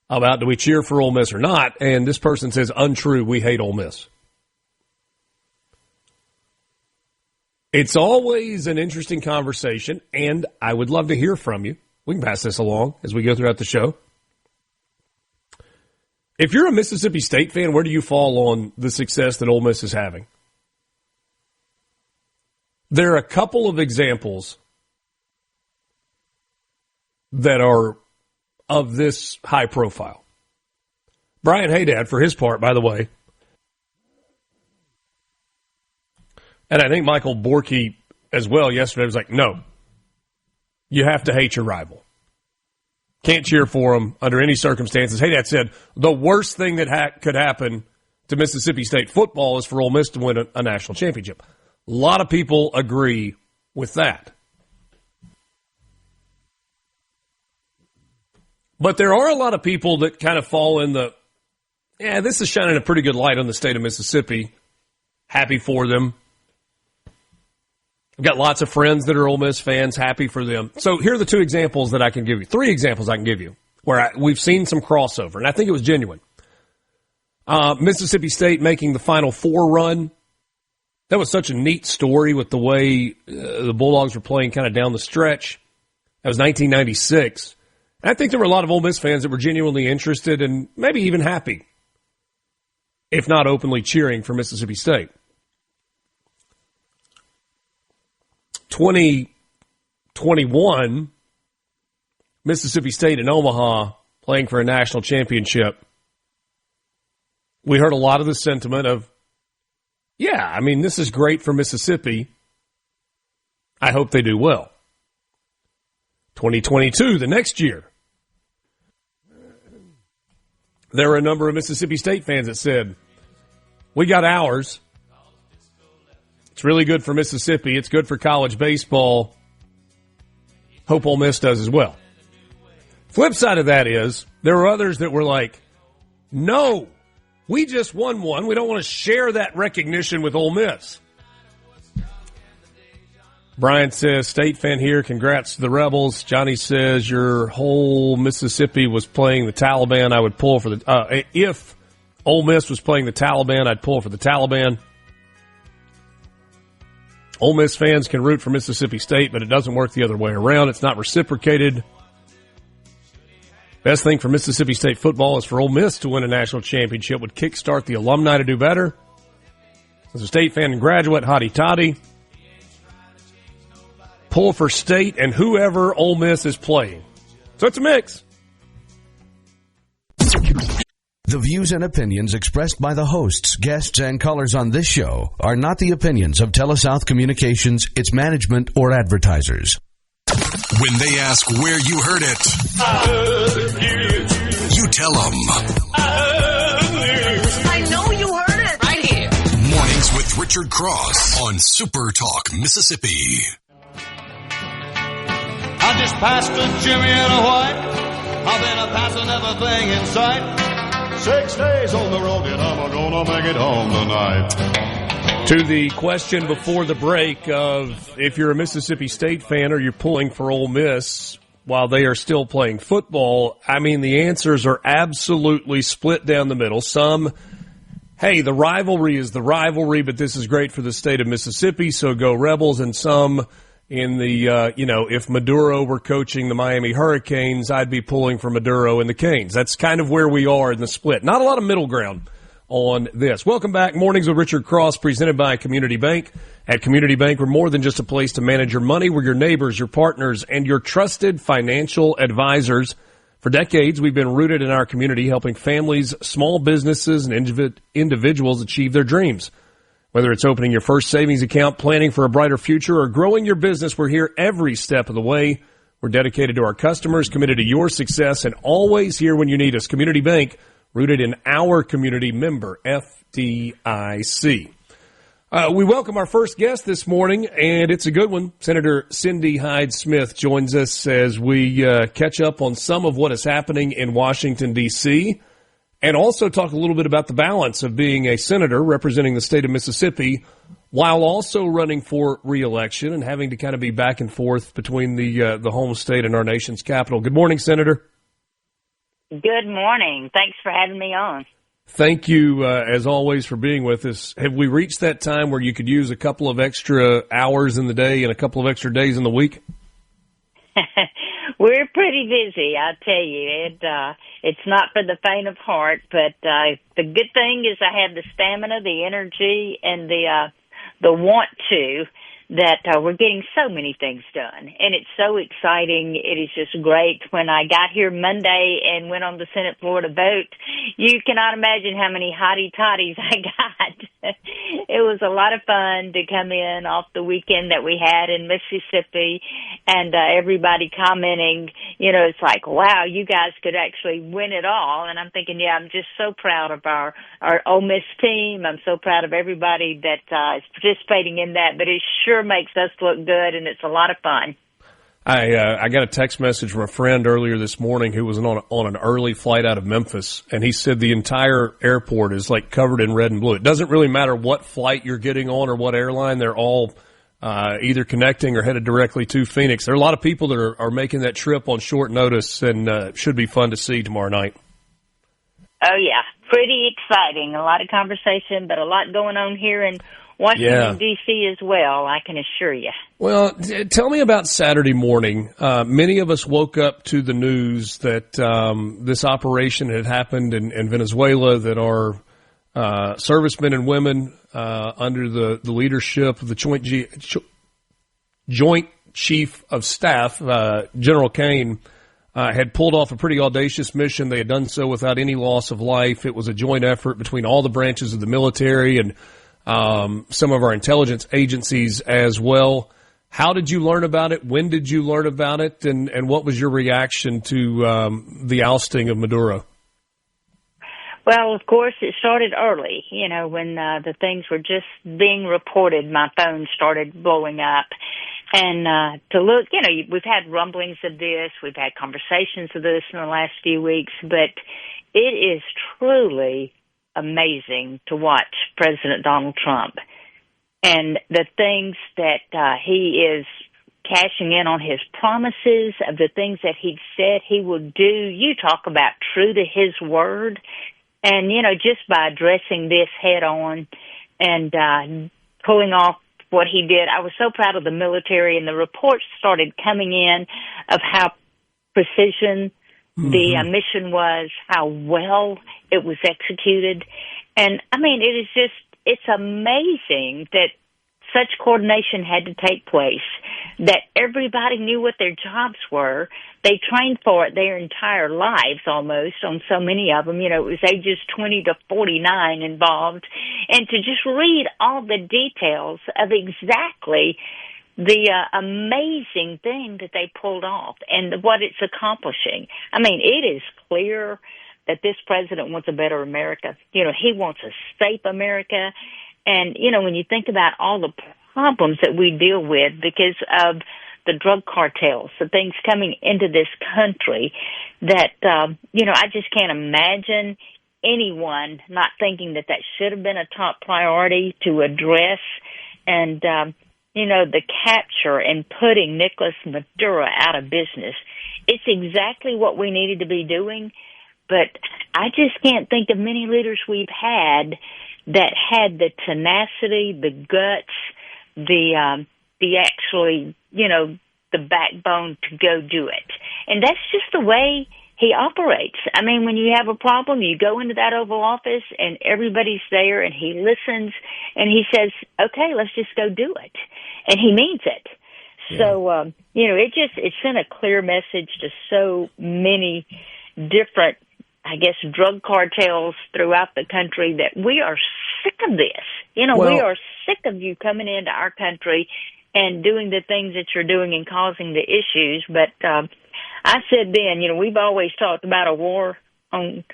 about do we cheer for Ole Miss or not, and this person says, untrue, we hate Ole Miss. It's always an interesting conversation, and I would love to hear from you. We can pass this along as we go throughout the show. If you're a Mississippi State fan, where do you fall on the success that Ole Miss is having? There are a couple of examples that are of this high profile. Brian Haydad, for his part, by the way, and I think Michael Borky as well yesterday was like, no, you have to hate your rival. Can't cheer for them under any circumstances. Haydad said the worst thing that could happen to Mississippi State football is for Ole Miss to win a national championship. A lot of people agree with that. But there are a lot of people that kind of fall in the, this is shining a pretty good light on the state of Mississippi. Happy for them. I've got lots of friends that are Ole Miss fans, happy for them. So here are the two examples that I can give you. Three examples I can give you where we've seen some crossover, and I think it was genuine. Mississippi State making the Final Four run. That was such a neat story with the way the Bulldogs were playing kind of down the stretch. That was 1996. I think there were a lot of Ole Miss fans that were genuinely interested and maybe even happy, if not openly cheering for Mississippi State. 2021, Mississippi State in Omaha playing for a national championship. We heard a lot of the sentiment of, yeah, I mean, this is great for Mississippi. I hope they do well. 2022, the next year, there were a number of Mississippi State fans that said, we got ours. It's really good for Mississippi. It's good for college baseball. Hope Ole Miss does as well. Flip side of that is, there were others that were like, no, we just won one. We don't want to share that recognition with Ole Miss. Brian says, State fan here, congrats to the Rebels. Johnny says, your whole Mississippi was playing the Taliban. I would pull for the, if Ole Miss was playing the Taliban, I'd pull for the Taliban. Ole Miss fans can root for Mississippi State, but it doesn't work the other way around. It's not reciprocated. Best thing for Mississippi State football is for Ole Miss to win a national championship. Would kickstart the alumni to do better. As a State fan and graduate, hotty toddy. Pull for State and whoever Ole Miss is playing. So it's a mix. The views and opinions expressed by the hosts, guests, and callers on this show are not the opinions of TeleSouth Communications, its management, or advertisers. When they ask where you heard it, you tell them. I know you heard it right here. Mornings with Richard Cross on SuperTalk Mississippi. I just passed a Jimmy and a white. I've been a passing everything in sight. 6 days on the road and I'm gonna make it home tonight. To the question before the break of if you're a Mississippi State fan or you're pulling for Ole Miss while they are still playing football, I mean, the answers are absolutely split down the middle. Some, hey, the rivalry is the rivalry, but this is great for the state of Mississippi, so go Rebels. And some in the, if Maduro were coaching the Miami Hurricanes, I'd be pulling for Maduro and the Canes. That's kind of where we are in the split. Not a lot of middle ground on this. Welcome back. Mornings with Richard Cross, presented by Community Bank. At Community Bank, we're more than just a place to manage your money. We're your neighbors, your partners, and your trusted financial advisors. For decades, we've been rooted in our community, helping families, small businesses, and individuals achieve their dreams. Whether it's opening your first savings account, planning for a brighter future, or growing your business, we're here every step of the way. We're dedicated to our customers, committed to your success, and always here when you need us. Community Bank, rooted in our community, member FDIC. We welcome our first guest this morning, and it's a good one. Senator Cindy Hyde-Smith joins us as we catch up on some of what is happening in Washington, D.C., and also talk a little bit about the balance of being a senator representing the state of Mississippi while also running for re-election and having to kind of be back and forth between the home state and our nation's capital. Good morning, Senator. Good morning. Thanks for having me on. Thank you, as always, for being with us. Have we reached that time where you could use a couple of extra hours in the day and a couple of extra days in the week? We're pretty busy, I tell you. It's not for the faint of heart, but the good thing is I have the stamina, the energy, and the want to, that we're getting so many things done. And it's so exciting. It is just great. When I got here Monday and went on the Senate floor to vote, you cannot imagine how many hotty-toddies I got. It was a lot of fun to come in off the weekend that we had in Mississippi, and everybody commenting, it's like, wow, you guys could actually win it all. And I'm thinking, yeah, I'm just so proud of our Ole Miss team. I'm so proud of everybody that is participating in that, but it sure makes us look good, and it's a lot of fun. I got a text message from a friend earlier this morning who was on an early flight out of Memphis, and he said the entire airport is like covered in red and blue. It doesn't really matter what flight you're getting on or what airline. They're all either connecting or headed directly to Phoenix. There are a lot of people that are making that trip on short notice, and should be fun to see tomorrow night. Oh, yeah. Pretty exciting. A lot of conversation, but a lot going on here in Washington, D.C. as well, I can assure you. Well, tell me about Saturday morning. Many of us woke up to the news that this operation had happened in Venezuela, that our servicemen and women under the leadership of the Joint Chief of Staff, General Kane, had pulled off a pretty audacious mission. They had done so without any loss of life. It was a joint effort between all the branches of the military and some of our intelligence agencies as well. How did you learn about it? When did you learn about it? And what was your reaction to the ousting of Maduro? Well, of course, it started early. You know, when the things were just being reported, my phone started blowing up. And to look, you know, we've had rumblings of this. We've had conversations of this in the last few weeks. But it is truly amazing to watch President Donald Trump and the things that he is cashing in on, his promises of the things that he said he would do. You talk about true to his word. And, you know, just by addressing this head on and pulling off what he did, I was so proud of the military, and the reports started coming in of how precision the mission was, how well it was executed. And, I mean, it's amazing that such coordination had to take place, that everybody knew what their jobs were. They trained for it their entire lives almost on so many of them. You know, it was ages 20 to 49 involved. And to just read all the details of exactly the amazing thing that they pulled off and what it's accomplishing. I mean, it is clear that this president wants a better America. You know, he wants a safe America. And, you know, when you think about all the problems that we deal with because of the drug cartels, the things coming into this country that, you know, I just can't imagine anyone not thinking that should have been a top priority to address. And, you know, the capture and putting Nicolas Maduro out of business, it's exactly what we needed to be doing. But I just can't think of many leaders we've had that had the tenacity, the guts, the actually, you know, the backbone to go do it. And that's just the way he operates. I mean, when you have a problem, you go into that Oval Office and everybody's there and he listens and he says, okay, let's just go do it. And he means it. Yeah. So, you know, it sent a clear message to so many different, I guess, drug cartels throughout the country that we are sick of this. You know, we are sick of you coming into our country and doing the things that you're doing and causing the issues. But I said then, you know, we've always talked about a war on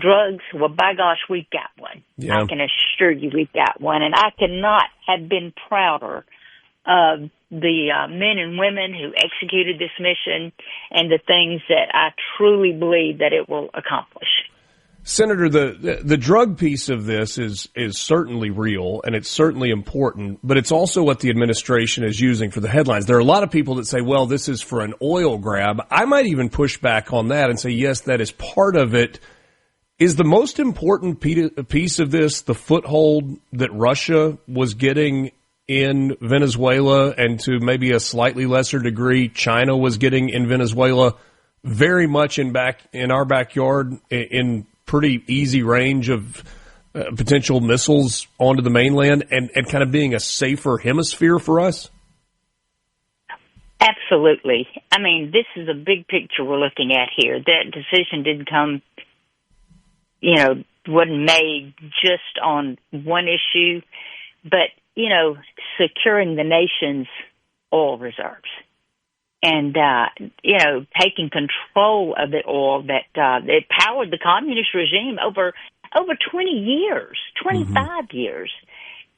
drugs. Well, by gosh, we've got one. Yeah. I can assure you we've got one. And I could not have been prouder of the men and women who executed this mission and the things that I truly believe that it will accomplish. Senator, the drug piece of this is certainly real and it's certainly important, but it's also what the administration is using for the headlines. There are a lot of people that say, well, this is for an oil grab. I might even push back on that and say, yes, that is part of it. Is the most important piece of this the foothold that Russia was getting in Venezuela, and to maybe a slightly lesser degree, China was getting in Venezuela, very much in our backyard, in pretty easy range of potential missiles onto the mainland, and kind of being a safer hemisphere for us? Absolutely. I mean, this is a big picture we're looking at here. That decision didn't come, you know, wasn't made just on one issue, but, you know, securing the nation's oil reserves and, you know, taking control of the oil that it powered the communist regime over 20 years, 25 years.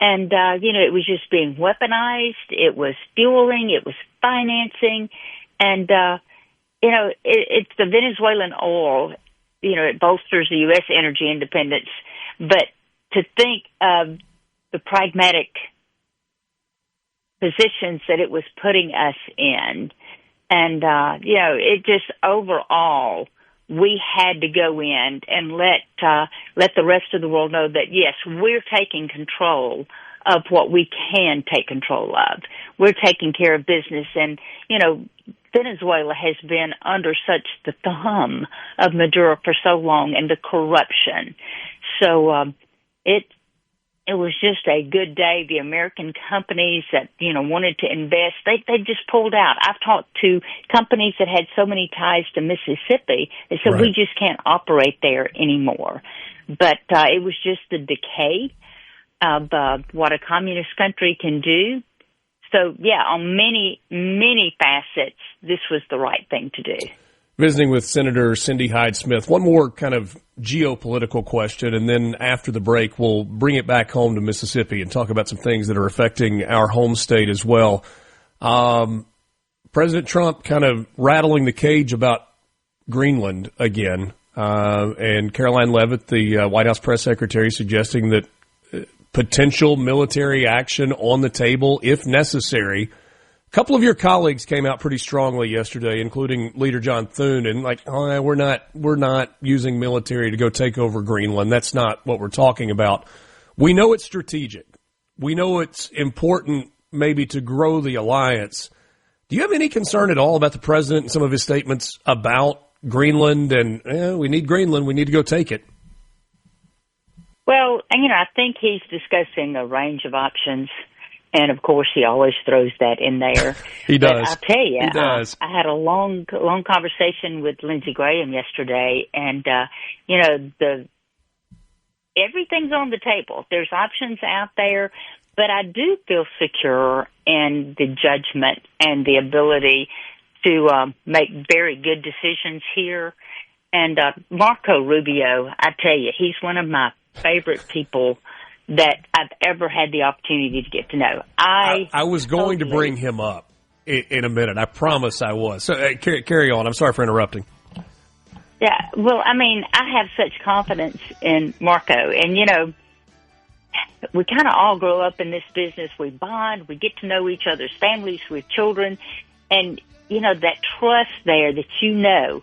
And, you know, it was just being weaponized. It was fueling. It was financing. And, you know, it's the Venezuelan oil, you know, it bolsters the U.S. energy independence. But to think of the pragmatic positions that it was putting us in, and, you know, it just overall, we had to go in and let the rest of the world know that, yes, we're taking control of what we can take control of. We're taking care of business, and, Venezuela has been under such the thumb of Maduro for so long, and the corruption. So it was just a good day. The American companies that, wanted to invest, they just pulled out. I've talked to companies that had so many ties to Mississippi, they said, we just can't operate there anymore. But it was just the decay of what a communist country can do. So, yeah, on many, many facets, this was the right thing to do. Visiting with Senator Cindy Hyde-Smith. One more kind of geopolitical question, and then after the break, we'll bring it back home to Mississippi and talk about some things that are affecting our home state as well. President Trump kind of rattling the cage about Greenland again, and Caroline Leavitt, the White House press secretary, suggesting that potential military action on the table if necessary. A couple of your colleagues came out pretty strongly yesterday, including Leader John Thune, and we're not using military to go take over Greenland. That's not what we're talking about. We know it's strategic. We know it's important maybe to grow the alliance. Do you have any concern at all about the president and some of his statements about Greenland and we need Greenland, we need to go take it? Well, I think he's discussing a range of options. And, of course, he always throws that in there. He does. But I'll tell you, he does. I had a long conversation with Lindsey Graham yesterday, and, everything's on the table. There's options out there, but I do feel secure in the judgment and the ability to make very good decisions here. And Marco Rubio, I tell you, he's one of my favorite people that I've ever had the opportunity to get to know. I was going to bring him up in a minute. I promise I was. So carry on. I'm sorry for interrupting. Yeah, well, I have such confidence in Marco. And, we kind of all grow up in this business. We bond. We get to know each other's families with children. And, that trust there that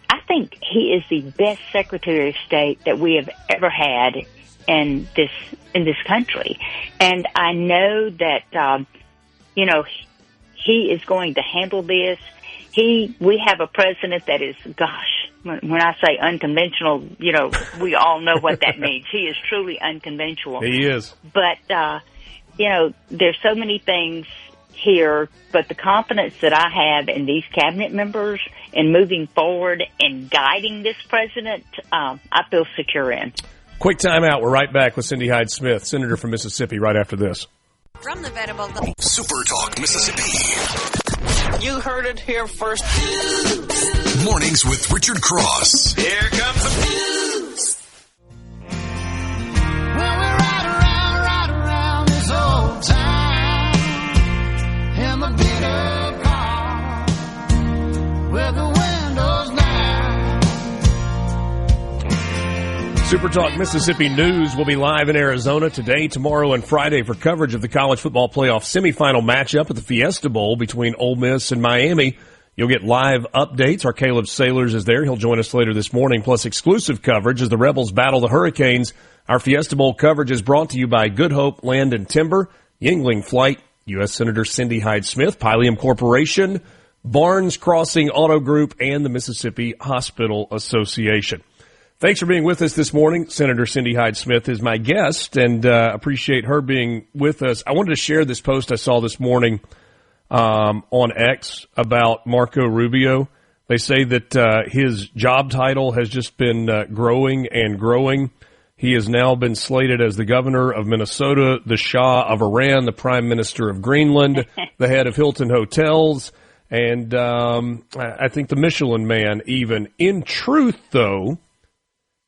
I think he is the best Secretary of State that we have ever had in this country. And I know that, he is going to handle this. We have a president that is, when I say unconventional, we all know what that means. He is truly unconventional. He is. But, there's so many things here, but the confidence that I have in these cabinet members and moving forward and guiding this president, I feel secure in. Quick time out. We're right back with Cindy Hyde-Smith, Senator from Mississippi, right after this. From the Venable SuperTalk Mississippi. You heard it here first. Mornings with Richard Cross. Here comes the news. Well, we're right around this old time in the beat-up car with the windows down. SuperTalk Mississippi News will be live in Arizona today, tomorrow, and Friday for coverage of the college football playoff semifinal matchup at the Fiesta Bowl between Ole Miss and Miami. You'll get live updates. Our Caleb Sailors is there. He'll join us later this morning, plus exclusive coverage as the Rebels battle the Hurricanes. Our Fiesta Bowl coverage is brought to you by Good Hope Land and Timber, Yingling Flight, U.S. Senator Cindy Hyde-Smith, Pylium Corporation, Barnes Crossing Auto Group, and the Mississippi Hospital Association. Thanks for being with us this morning. Senator Cindy Hyde-Smith is my guest, and appreciate her being with us. I wanted to share this post I saw this morning on X about Marco Rubio. They say that his job title has just been growing and growing. He has now been slated as the governor of Minnesota, the Shah of Iran, the prime minister of Greenland, the head of Hilton Hotels, and I think the Michelin Man even. In truth, though,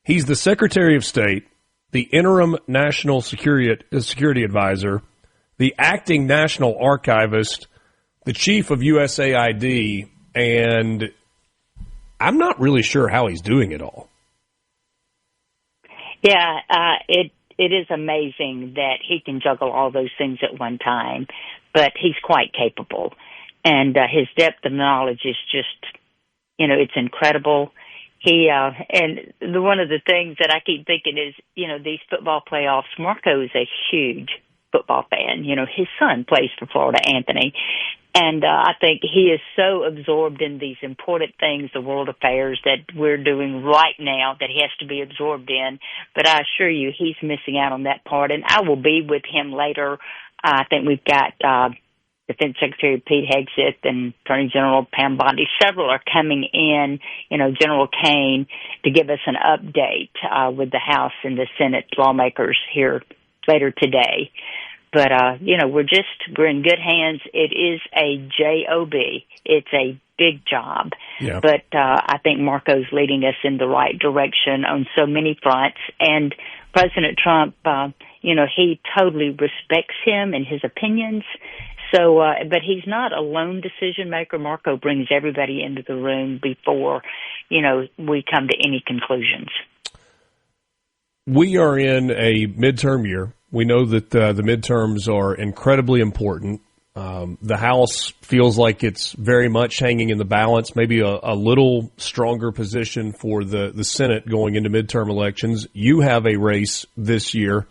he's the Secretary of State, the interim national security advisor, the acting national archivist, the chief of USAID, and I'm not really sure how he's doing it all. Yeah, it is amazing that he can juggle all those things at one time, but he's quite capable. And his depth of knowledge is just, it's incredible. One of the things that I keep thinking is, these football playoffs, Marco is a huge, football fan. You know, his son plays for Florida, Anthony. And I think he is so absorbed in these important things, the world affairs that we're doing right now, that he has to be absorbed in. But I assure you, he's missing out on that part. And I will be with him later. I think we've got Defense Secretary Pete Hegseth and Attorney General Pam Bondi. Several are coming in, you know, General Kane, to give us an update with the House and the Senate lawmakers here later today. But, you know, we're in good hands. It is a job. It's a big job. Yeah. But I think Marco's leading us in the right direction on so many fronts. And President Trump, you know, he totally respects him and his opinions. So, but he's not a lone decision maker. Marco brings everybody into the room before, you know, we come to any conclusions. We are in a midterm year. We know that the midterms are incredibly important. The House feels like it's very much hanging in the balance, maybe a little stronger position for the Senate going into midterm elections. You have a race this year.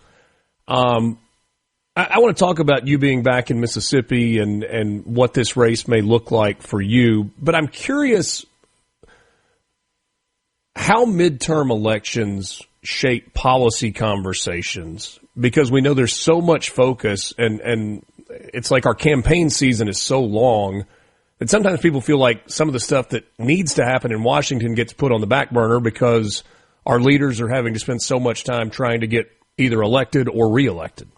I want to talk about you being back in Mississippi and what this race may look like for you, but I'm curious how midterm elections shape policy conversations, because we know there's so much focus and it's like our campaign season is so long that sometimes people feel like some of the stuff that needs to happen in Washington gets put on the back burner because our leaders are having to spend so much time trying to get either elected or reelected.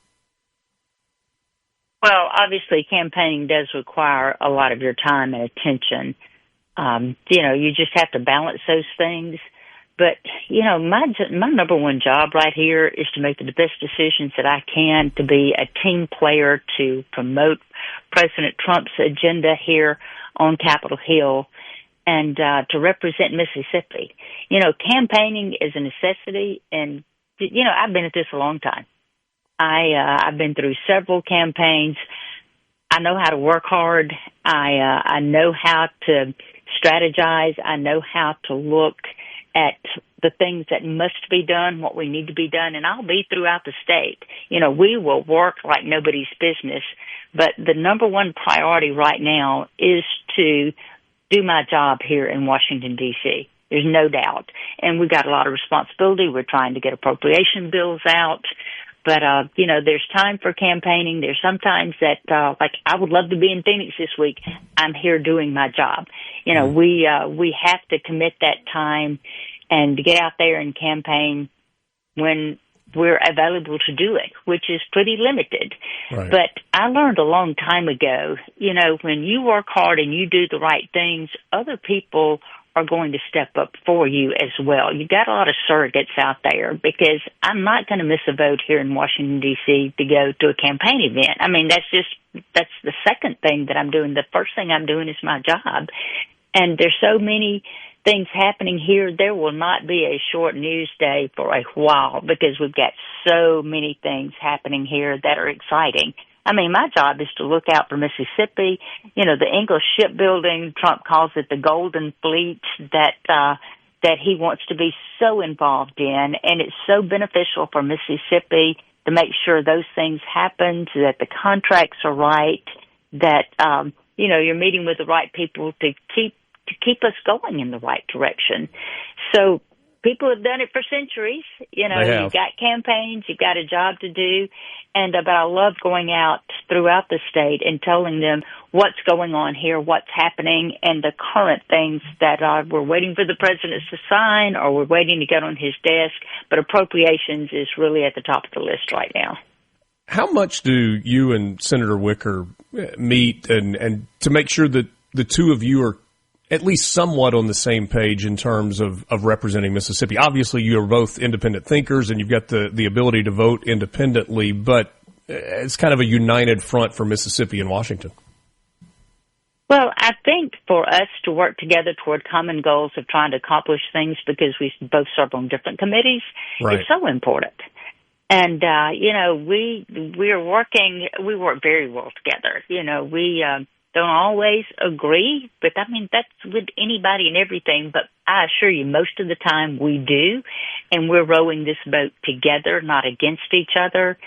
Well, obviously, campaigning does require a lot of your time and attention. You know, you just have to balance those things. But, you know, my number one job right here is to make the best decisions that I can, to be a team player, to promote President Trump's agenda here on Capitol Hill, and to represent Mississippi. You know, campaigning is a necessity, and, you know, I've been at this a long time. I've been through several campaigns. I know how to work hard. I know how to strategize. I know how to look at the things that must be done, what we need to be done, and I'll be throughout the state. You know, we will work like nobody's business, but the number one priority right now is to do my job here in Washington, D.C. There's no doubt. And we've got a lot of responsibility. We're trying to get appropriation bills out. But, you know, there's time for campaigning. There's sometimes that, like, I would love to be in Phoenix this week. I'm here doing my job. You know, we have to commit that time and to get out there and campaign when we're available to do it, which is pretty limited. Right. But I learned a long time ago, you know, when you work hard and you do the right things, other people are going to step up for you as well. You've got a lot of surrogates out there, because I'm not going to miss a vote here in Washington, D.C. to go to a campaign event. I mean, that's the second thing that I'm doing. The first thing I'm doing is my job. And there's so many things happening here. There will not be a short news day for a while, because we've got so many things happening here that are exciting. I mean, my job is to look out for Mississippi. You know, the English shipbuilding, Trump calls it the Golden Fleet, that he wants to be so involved in. And it's so beneficial for Mississippi to make sure those things happen, so that the contracts are right, that, you know, you're meeting with the right people to keep us going in the right direction. So people have done it for centuries. You know, you've got campaigns, you've got a job to do. And but I love going out throughout the state and telling them what's going on here, what's happening, and the current things that we're waiting for the president to sign, or we're waiting to get on his desk. But appropriations is really at the top of the list right now. How much do you and Senator Wicker meet and to make sure that the two of you are at least somewhat on the same page in terms of representing Mississippi? Obviously, you are both independent thinkers, and you've got the ability to vote independently, but it's kind of a united front for Mississippi and Washington. Well, I think for us to work together toward common goals of trying to accomplish things, because we both serve on different committees, is so important. And, you know, we work very well together. You know, we don't always agree, but I mean, that's with anybody and everything. But I assure you, most of the time we do, and we're rowing this boat together, not against each other.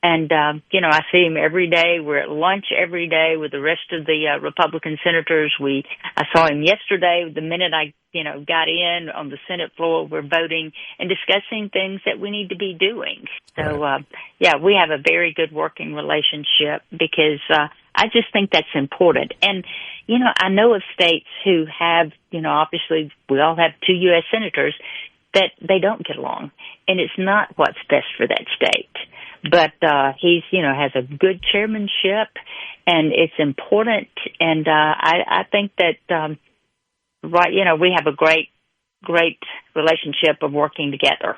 And, I see him every day. We're at lunch every day with the rest of the Republican senators. I saw him yesterday. The minute I, got in on the Senate floor, we're voting and discussing things that we need to be doing. So, we have a very good working relationship because I just think that's important. And, I know of states who have, obviously we all have 2 U.S. senators that they don't get along. And it's not what's best for that state. But he's, has a good chairmanship, and it's important. And I think that, we have a great relationship of working together.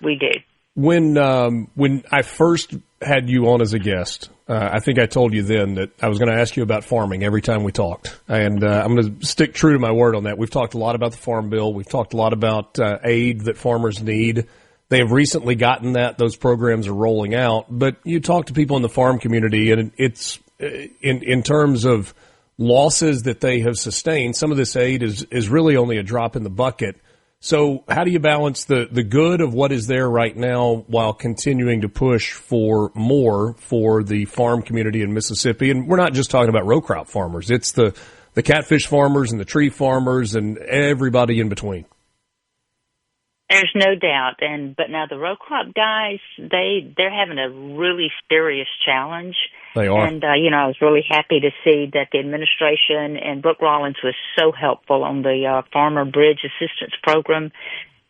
We do. When I first had you on as a guest, I think I told you then that I was going to ask you about farming every time we talked. And I'm going to stick true to my word on that. We've talked a lot about the Farm Bill. We've talked a lot about aid that farmers need. They have recently gotten that. Those programs are rolling out. But you talk to people in the farm community, and it's in terms of losses that they have sustained, some of this aid is really only a drop in the bucket. So how do you balance the good of what is there right now while continuing to push for more for the farm community in Mississippi? And we're not just talking about row crop farmers. It's the catfish farmers and the tree farmers and everybody in between. There's no doubt, but now the row crop guys, they're having a really serious challenge. They are. And, I was really happy to see that the administration and Brooke Rollins was so helpful on the Farmer Bridge Assistance Program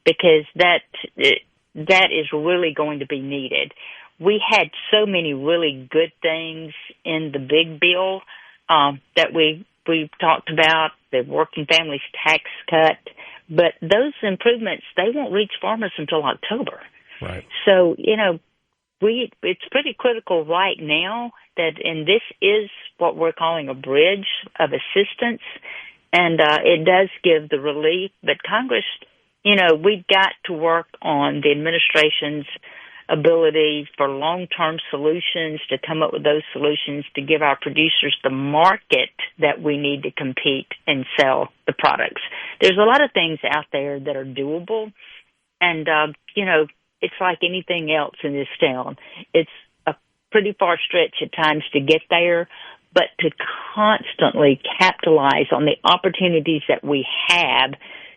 because that is really going to be needed. We had so many really good things in the big bill that we talked about, the working families tax cut. But those improvements, they won't reach farmers until October. Right. So, it's pretty critical right now and this is what we're calling a bridge of assistance, and it does give the relief. But Congress, we've got to work on the administration's ability for long-term solutions, to come up with those solutions to give our producers the market that we need to compete and sell the products. There's a lot of things out there that are doable, and, it's like anything else in this town. It's a pretty far stretch at times to get there, but to constantly capitalize on the opportunities that we have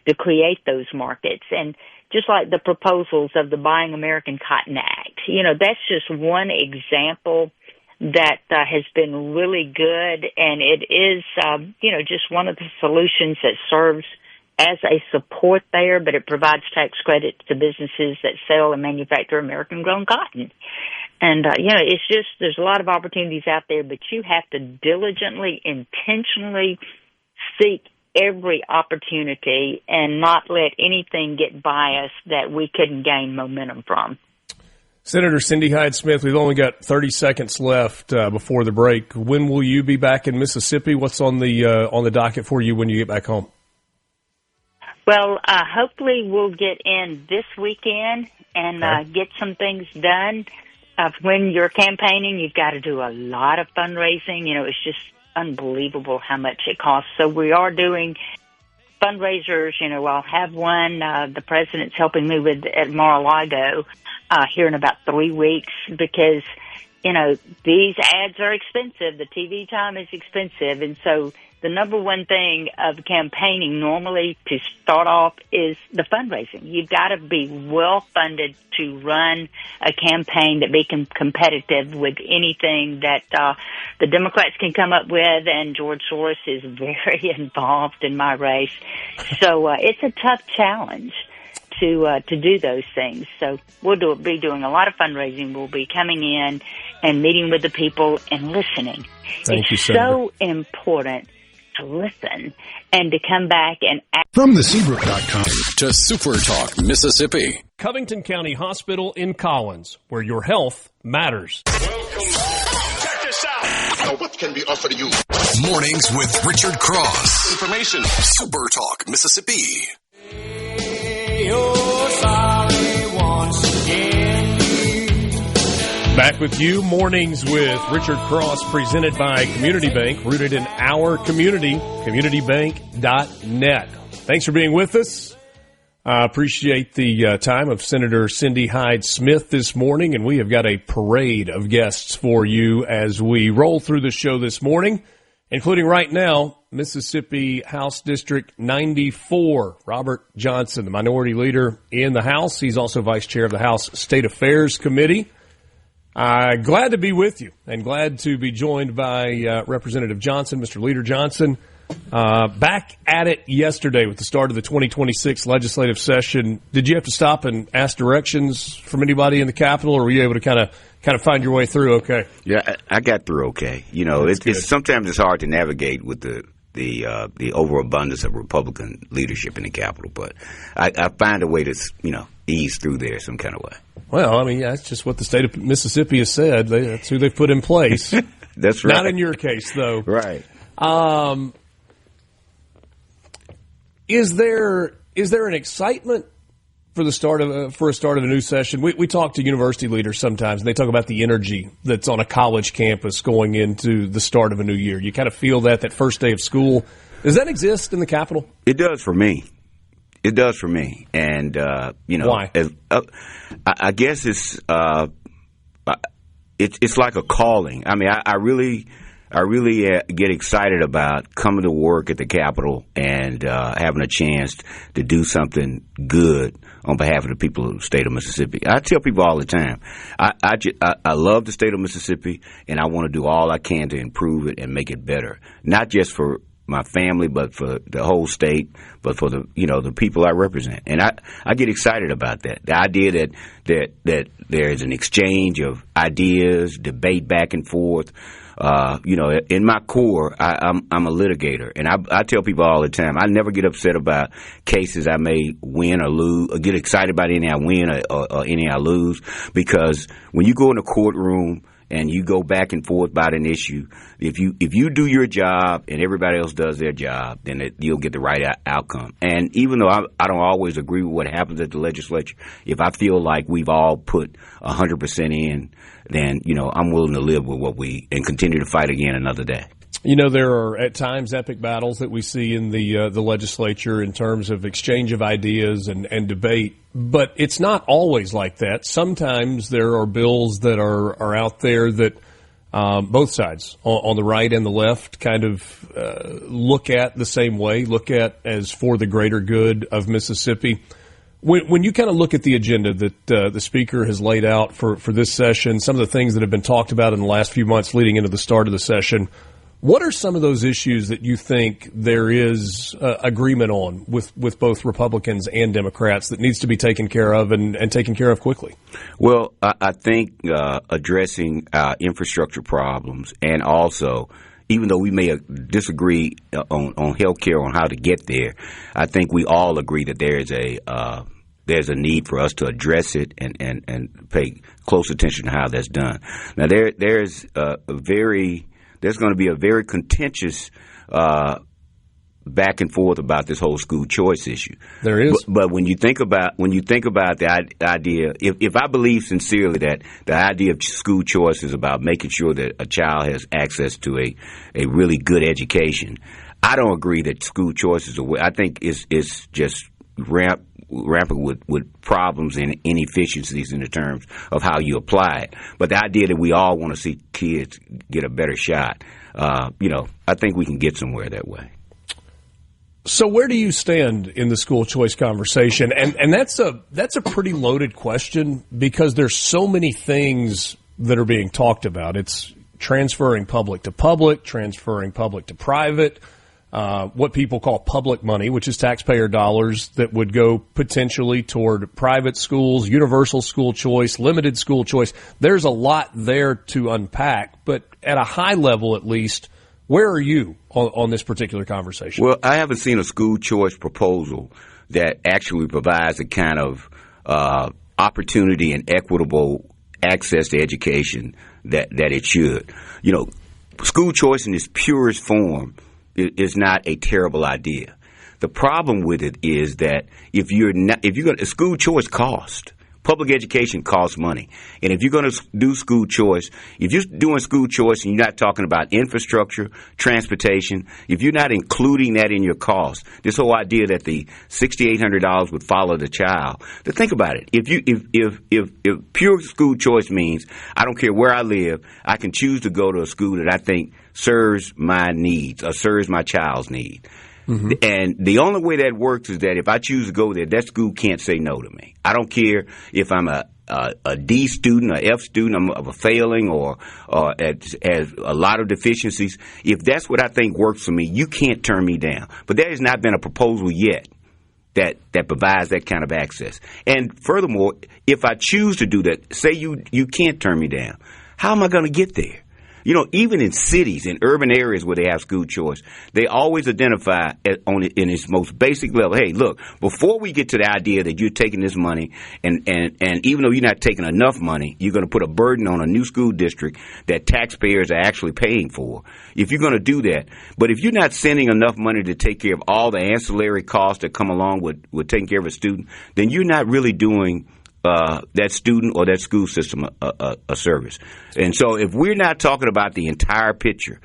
to create those markets. And just like the proposals of the Buying American Cotton Act, that's just one example that has been really good, and it is, just one of the solutions that serves as a support there, but it provides tax credits to businesses that sell and manufacture American-grown cotton. And, it's just, there's a lot of opportunities out there, but you have to diligently, intentionally seek every opportunity and not let anything get by us that we couldn't gain momentum from. Senator Cindy Hyde-Smith, we've only got 30 seconds left before the break. When will you be back in Mississippi? What's on the docket for you when you get back home? Well, hopefully we'll get in this weekend and get some things done. When you're campaigning, you've got to do a lot of fundraising. It's just unbelievable how much it costs. So we are doing fundraisers. I'll have one. The president's helping me with at Mar-a-Lago here in about 3 weeks because, these ads are expensive. The TV time is expensive. And so the number one thing of campaigning normally to start off is the fundraising. You've got to be well funded to run a campaign that be competitive with anything that the Democrats can come up with, and George Soros is very involved in my race. So it's a tough challenge to do those things. So we'll be doing a lot of fundraising. We'll be coming in and meeting with the people and listening. Thank you, Senator. So important to listen and to come back and act. From the Seabrook.com to SuperTalk, Mississippi. Covington County Hospital in Collins, where your health matters. Welcome. Check this out. Now, what can be offered to you? Mornings with Richard Cross. Information. SuperTalk, Mississippi. You're sorry once again. Back with you, Mornings with Richard Cross, presented by Community Bank, rooted in our community, communitybank.net. Thanks for being with us. I appreciate the time of Senator Cindy Hyde-Smith this morning, and we have got a parade of guests for you as we roll through the show this morning, including right now, Mississippi House District 94, Robert Johnson, the minority leader in the House. He's also vice chair of the House State Affairs Committee. Glad to be with you and glad to be joined by Representative Johnson, Mr. Leader Johnson. Back at it yesterday with the start of the 2026 legislative session. Did you have to stop and ask directions from anybody in the Capitol, or were you able to kind of find your way through okay? Yeah, I got through okay. You know, it's sometimes it's hard to navigate with the overabundance of Republican leadership in the Capitol, but I find a way to, ease through there some kind of way. Well, I mean, yeah, that's just what the state of Mississippi has said. That's who they've put in place. That's right. Not in your case, though. Right. Is there an excitement for a start of a new session? We talk to university leaders sometimes, and they talk about the energy that's on a college campus going into the start of a new year. You kind of feel that first day of school. Does that exist in the Capitol? It does for me. It does for me, and why? I guess it's like a calling. I mean, I really get excited about coming to work at the Capitol and having a chance to do something good on behalf of the people of the state of Mississippi. I tell people all the time, I love the state of Mississippi, and I want to do all I can to improve it and make it better, not just for my family, but for the whole state, but for the people I represent. And I get excited about that. The idea that there's an exchange of ideas, debate back and forth. In my core, I'm a litigator, and I tell people all the time, I never get upset about cases I may win or lose, or get excited about any I win or any I lose, because when you go in a courtroom and you go back and forth about an issue, if you do your job and everybody else does their job, then you'll get the right outcome. And even though I don't always agree with what happens at the legislature, if I feel like we've all put 100% in, then I'm willing to live with and continue to fight again another day. There are at times epic battles that we see in the legislature in terms of exchange of ideas and debate, but it's not always like that. Sometimes there are bills that are out there that both sides, on the right and the left, kind of look at the same way, look at as for the greater good of Mississippi. When you kind of look at the agenda that the Speaker has laid out for this session, some of the things that have been talked about in the last few months leading into the start of the session, what are some of those issues that you think there is agreement on with both Republicans and Democrats that needs to be taken care of and taken care of quickly? Well, I think addressing infrastructure problems, and also, even though we may disagree on health care, on how to get there, I think we all agree that there's a need for us to address it and pay close attention to how that's done. Now, there's going to be a very contentious back and forth about this whole school choice issue. There is. But when you think about the idea, if I believe sincerely that the idea of school choice is about making sure that a child has access to a really good education, I don't agree that school choice is a way. I think it's just rampant with problems and inefficiencies in the terms of how you apply it. But the idea that we all want to see kids get a better shot, I think we can get somewhere that way. So where do you stand in the school choice conversation? And that's a pretty loaded question, because there's so many things that are being talked about. It's transferring public to public, transferring public to private, what people call public money, which is taxpayer dollars that would go potentially toward private schools, universal school choice, limited school choice. There's a lot there to unpack, but at a high level at least, where are you on this particular conversation? Well, I haven't seen a school choice proposal that actually provides the kind of opportunity and equitable access to education that it should. School choice in its purest form is not a terrible idea. The problem with it is that if you're going to, school choice costs. public education costs money. And if you're going to do school choice, if you're doing school choice and you're not talking about infrastructure, transportation, if you're not including that in your cost, this whole idea that the $6,800 would follow the child, to think about it. If pure school choice means I don't care where I live, I can choose to go to a school that I think serves my needs or serves my child's need. Mm-hmm. And the only way that works is that if I choose to go there, that school can't say no to me. I don't care if I'm a D student, a F student, I'm a failing or has a lot of deficiencies. If that's what I think works for me, you can't turn me down. But there has not been a proposal yet that provides that kind of access. And furthermore, if I choose to do that, say you can't turn me down, how am I going to get there? You know, even in cities, in urban areas where they have school choice, they always identify in its most basic level, hey, look, before we get to the idea that you're taking this money and even though you're not taking enough money, you're going to put a burden on a new school district that taxpayers are actually paying for. If you're going to do that, but if you're not sending enough money to take care of all the ancillary costs that come along with taking care of a student, then you're not really doing that student or that school system a service. And so if we're not talking about the entire picture,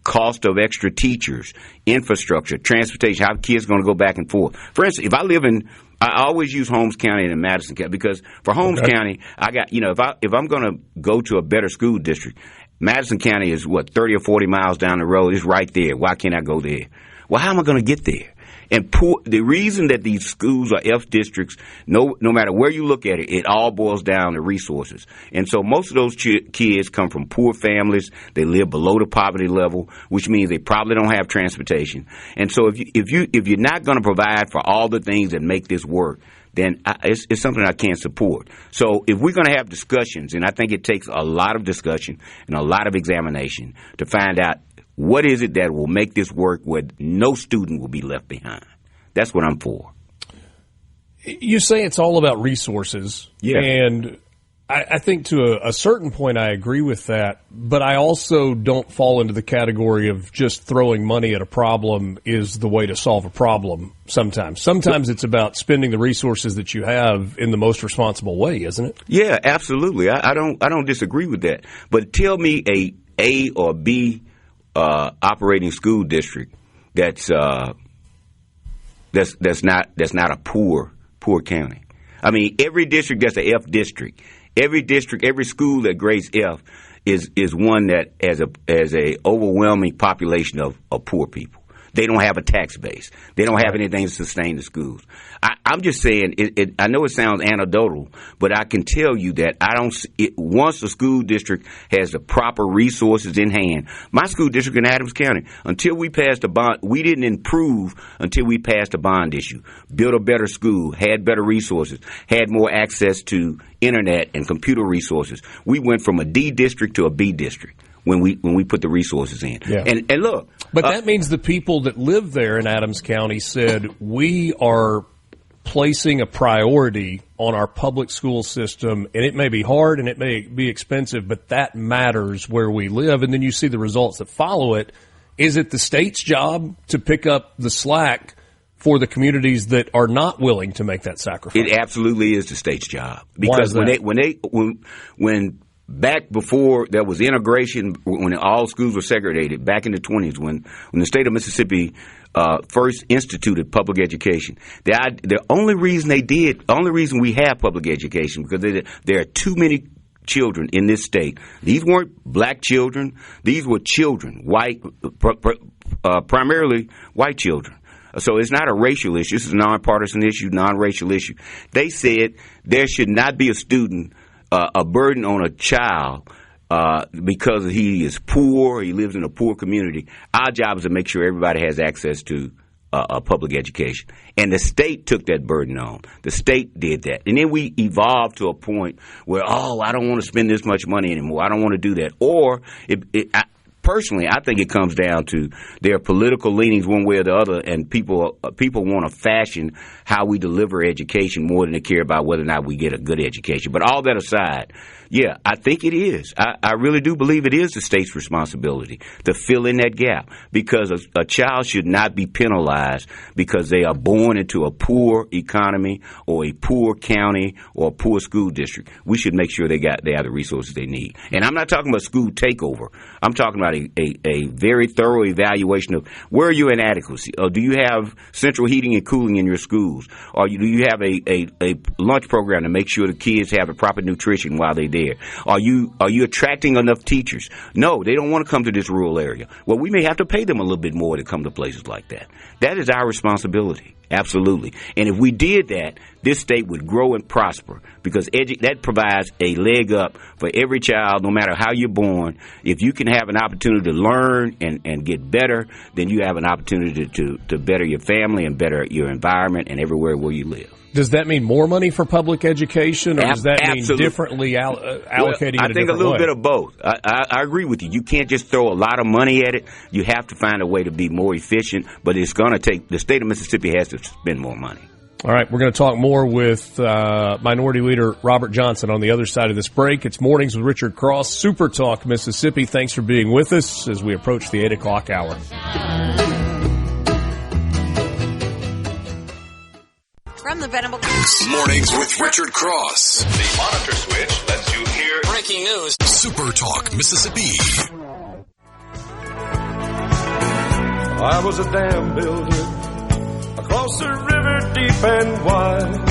cost of extra teachers, infrastructure, transportation, how kids are going to go back and forth. For instance, if I always use Holmes County and Madison County because for Holmes County, I got, if I'm going to go to a better school district, Madison County is 30 or 40 miles down the road. It's right there. Why can't I go there? Well, how am I going to get there? And the reason that these schools are F districts, no matter where you look at it, it all boils down to resources. And so most of those kids come from poor families. They live below the poverty level, which means they probably don't have transportation. And so if you're not going to provide for all the things that make this work, then it's something I can't support. So if we're going to have discussions, and I think it takes a lot of discussion and a lot of examination to find out what is it that will make this work where no student will be left behind? That's what I'm for. You say it's all about resources. Yeah. And I think to a certain point I agree with that, but I also don't fall into the category of just throwing money at a problem is the way to solve a problem sometimes. Sometimes it's about spending the resources that you have in the most responsible way, isn't it? Yeah, absolutely. I don't disagrry with that. But tell me a or B operating school district that's not a poor county. I mean, every district that's a F district, every school that grades F is one that has a overwhelming population of poor people. They don't have a tax base. They don't have anything to sustain the schools. I'm just saying, I know it sounds anecdotal, but I can tell you that once the school district has the proper resources in hand, my school district in Adams County, until we passed a bond, we didn't improve until we passed a bond issue, built a better school, had better resources, had more access to internet and computer resources. We went from a D district to a B district when we put the resources in. Yeah. And look. But that means the people that live there in Adams County said, we are placing a priority on our public school system, and it may be hard and it may be expensive, but that matters where we live. And then you see the results that follow it. Is it the state's job to pick up the slack for the communities that are not willing to make that sacrifice? It absolutely is the state's job. Because when back before there was integration, when all schools were segregated, back in the 20s, when the state of Mississippi first instituted public education, the only reason we have public education, because there are too many children in this state. These weren't black children. These were children, primarily white children. So it's not a racial issue. This is a nonpartisan issue, non-racial issue. They said there should not be a student a burden on a child because he is poor, he lives in a poor community. Our job is to make sure everybody has access to a public education. And the state took that burden on. The state did that. And then we evolved to a point where, I don't want to spend this much money anymore. I don't want to do that. Or personally, I think it comes down to their political leanings one way or the other, and people want to fashion how we deliver education more than they care about whether or not we get a good education. But all that aside, Yeah, I think it is. I really do believe it is the state's responsibility to fill in that gap, because a child should not be penalized because they are born into a poor economy or a poor county or a poor school district. We should make sure they have the resources they need. And I'm not talking about school takeover. I'm talking about a very thorough evaluation of where are your inadequacy. Do you have central heating and cooling in your schools? Or do you have a lunch program to make sure the kids have the proper nutrition while they're there? Are you attracting enough teachers? No, they don't want to come to this rural area. Well, we may have to pay them a little bit more to come to places like that. That is our responsibility. Absolutely. And if we did that, this state would grow and prosper, because that provides a leg up for every child, no matter how you're born. If you can have an opportunity to learn and get better, then you have an opportunity to better your family and better your environment and everywhere where you live. Does that mean more money for public education, or does that mean differently allocating it I think a little bit of both. I agree with you. You can't just throw a lot of money at it. You have to find a way to be more efficient, but it's going to take – the state of Mississippi has to spend more money. All right, we're going to talk more with Minority Leader Robert Johnson on the other side of this break. It's Mornings with Richard Cross, Super Talk Mississippi. Thanks for being with us as we approach the 8 o'clock hour. From the Venable Mornings with Richard Cross. The monitor switch lets you hear breaking news. Super Talk Mississippi. I was a dam builder across the river deep and wide.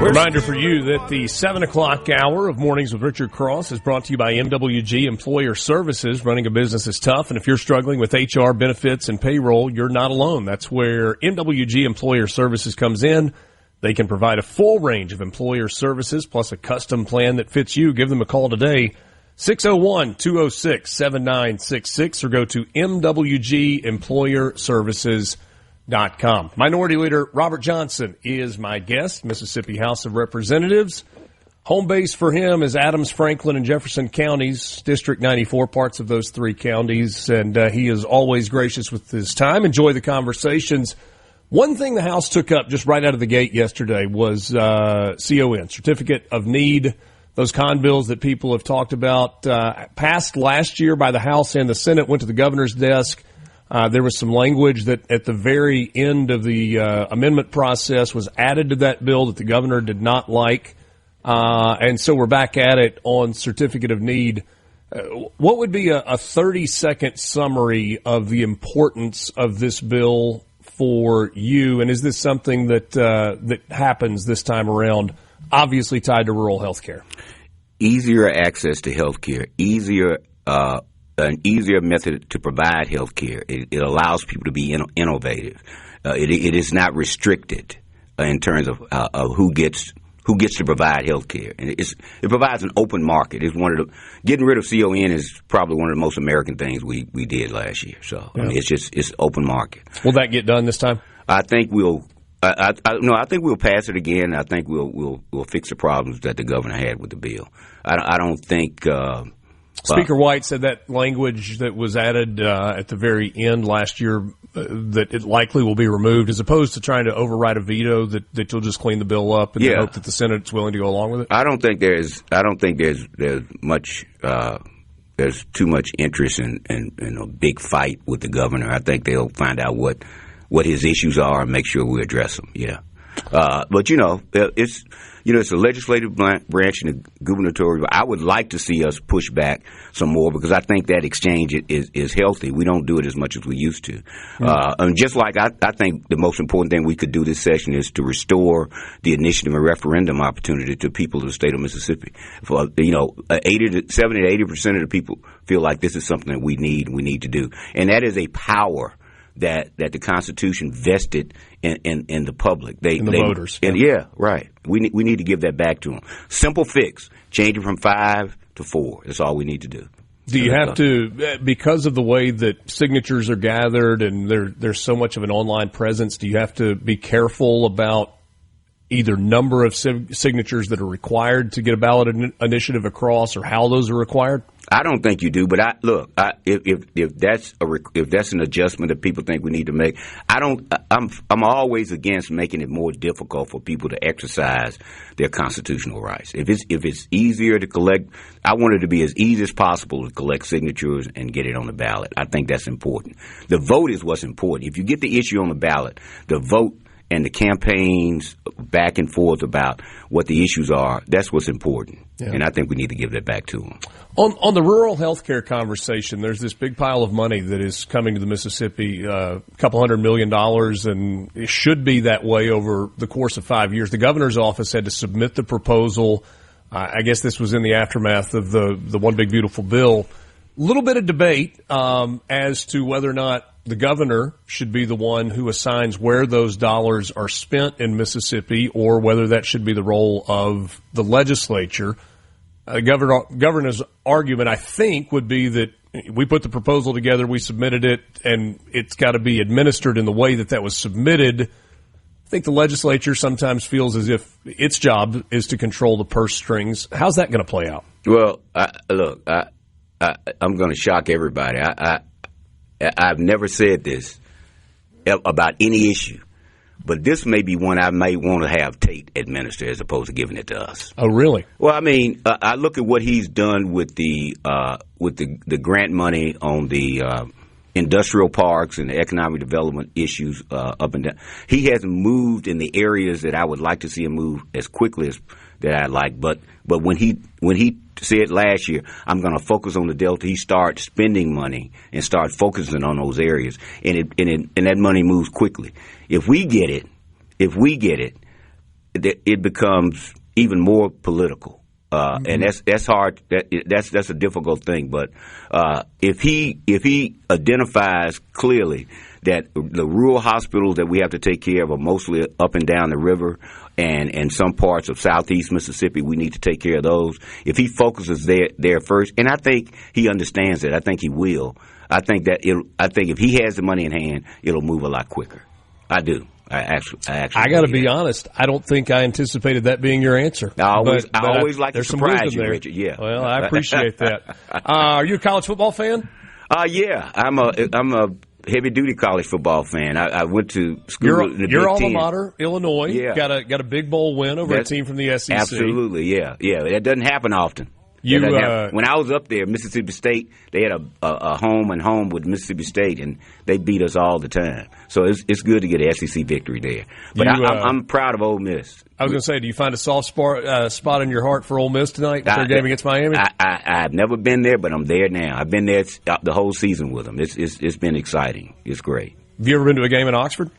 Reminder for you that the 7 o'clock hour of Mornings with Richard Cross is brought to you by MWG Employer Services. Running a business is tough, and if you're struggling with HR, benefits, and payroll, you're not alone. That's where MWG Employer Services comes in. They can provide a full range of employer services plus a custom plan that fits you. Give them a call today, 601-206-7966, or go to MWGEmployerServices.com. Minority Leader Robert Johnson is my guest, Mississippi House of Representatives. Home base for him is Adams, Franklin, and Jefferson counties, District 94, parts of those three counties, and he is always gracious with his time. Enjoy the conversations. One thing the House took up just right out of the gate yesterday was CON, Certificate of Need, those con bills that people have talked about, passed last year by the House and the Senate, went to the governor's desk. There was some language that at the very end of the amendment process was added to that bill that the governor did not like. And so we're back at it on Certificate of Need. What would be a 30-second summary of the importance of this bill for you? And is this something that happens this time around, obviously tied to rural health care? Easier access to health care, an easier method to provide health care. It allows people to be innovative. It is not restricted in terms of who gets to provide health care. And it provides an open market. Getting rid of CON is probably one of the most American things we did last year. So yeah. I mean, it's open market. Will that get done this time? I think we'll. I think we'll pass it again. I think we'll fix the problems that the governor had with the bill. I don't think. Speaker White said that language that was added at the very end last year that it likely will be removed, as opposed to trying to override a veto that you'll just clean the bill up and hope that the Senate's willing to go along with it. I don't think there's much. There's too much interest in a big fight with the governor. I think they'll find out what his issues are and make sure we address them. Yeah, but it's a legislative branch and a gubernatorial. I would like to see us push back some more, because I think that exchange is healthy. We don't do it as much as we used to. And just like I think the most important thing we could do this session is to restore the initiative and referendum opportunity to people of the state of Mississippi. 70 to 80% of the people feel like this is something that we need to do, and that is a power that the Constitution vested in the public. The voters. Yeah, right. We need to give that back to them. Simple fix. Change it from 5 to 4. That's all we need to do. Do you have to, because of the way that signatures are gathered and there's so much of an online presence, do you have to be careful about either number of signatures that are required to get a ballot initiative across, or how those are required? I don't think you do, but if that's an adjustment that people think we need to make, I'm always against making it more difficult for people to exercise their constitutional rights. If it's easier to collect, I want it to be as easy as possible to collect signatures and get it on the ballot. I think that's important. The vote is what's important. If you get the issue on the ballot, the vote and the campaigns back and forth about what the issues are, that's what's important. Yeah. And I think we need to give that back to them. On the rural health care conversation, there's this big pile of money that is coming to the Mississippi, a couple $100 million, and it should be that way over the course of 5 years. The governor's office had to submit the proposal. I guess this was in the aftermath of the One Big Beautiful Bill. A little bit of debate as to whether or not the governor should be the one who assigns where those dollars are spent in Mississippi, or whether that should be the role of the legislature. The governor's argument, I think, would be that we put the proposal together, we submitted it, and it's got to be administered in the way that was submitted. I think the legislature sometimes feels as if its job is to control the purse strings. How's that going to play out? Well, I'm going to shock everybody. I've never said this about any issue, but this may be one I may want to have Tate administer as opposed to giving it to us. Oh, really? Well, I mean, I look at what he's done with the grant money on the industrial parks and the economic development issues up and down. He hasn't moved in the areas that I would like to see him move as quickly as that I'd like. But when he said last year, I'm going to focus on the Delta, he started spending money and start focusing on those areas, and that money moves quickly. If we get it, it becomes even more political. And that's hard. That's a difficult thing. But if he identifies clearly that the rural hospitals that we have to take care of are mostly up and down the river, and some parts of southeast Mississippi, we need to take care of those. If he focuses there first, and I think he understands it. I think he will. I think if he has the money in hand, it'll move a lot quicker. I do. I actually. I got to be honest. I don't think I anticipated that being your answer. I always like to surprise you, Richard. Yeah. Well, I appreciate that. Are you a college football fan? Yeah. I'm a heavy-duty college football fan. I went to school in the Big Your alma Ten. mater, Illinois, yeah. got a big bowl win over a team from the SEC. Absolutely, yeah. That doesn't happen often. When I was up there, Mississippi State, they had a home and home with Mississippi State, and they beat us all the time. So it's good to get an SEC victory there. But I'm proud of Ole Miss. I was going to say, do you find a soft spot in your heart for Ole Miss tonight with their game against Miami? I've never been there, but I'm there now. I've been there the whole season with them. It's been exciting. It's great. Have you ever been to a game in Oxford?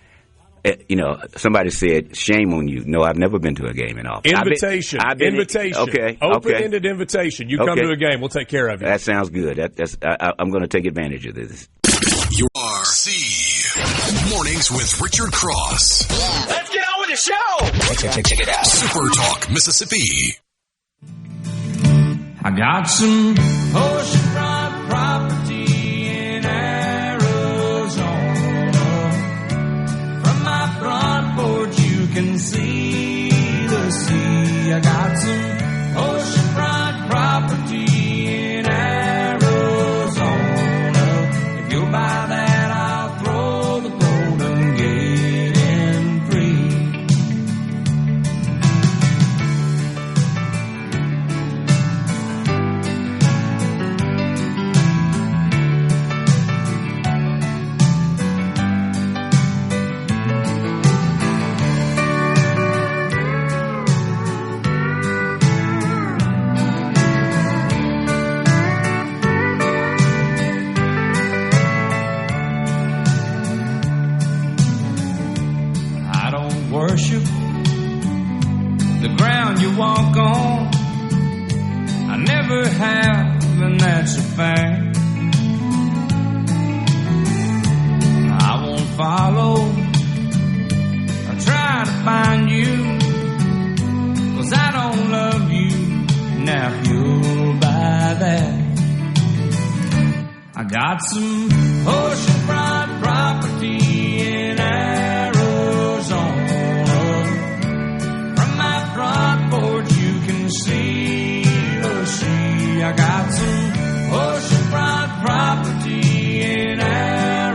Somebody said, shame on you. No, I've never been to a game in Oxford. Invitation. Okay. Open-ended invitation. You come to a game, we'll take care of you. That sounds good. I'm going to take advantage of this. You are Mornings with Richard Cross. Yeah. Let's get on with the show. Check it out. Super Talk, Mississippi. I got some oceanfront property in Arizona. From my front porch you can see the sea. I got some oceanfront property in Arizona. If you'll buy that, I'll throw the Golden Gate in free. Worship the ground you walk on. I never have, and that's a fact. I won't follow or try to find you, 'cause I don't love you. Now if you'll buy that, I got some oceanfront property in Arizona. I got some oceanfront property in Arizona.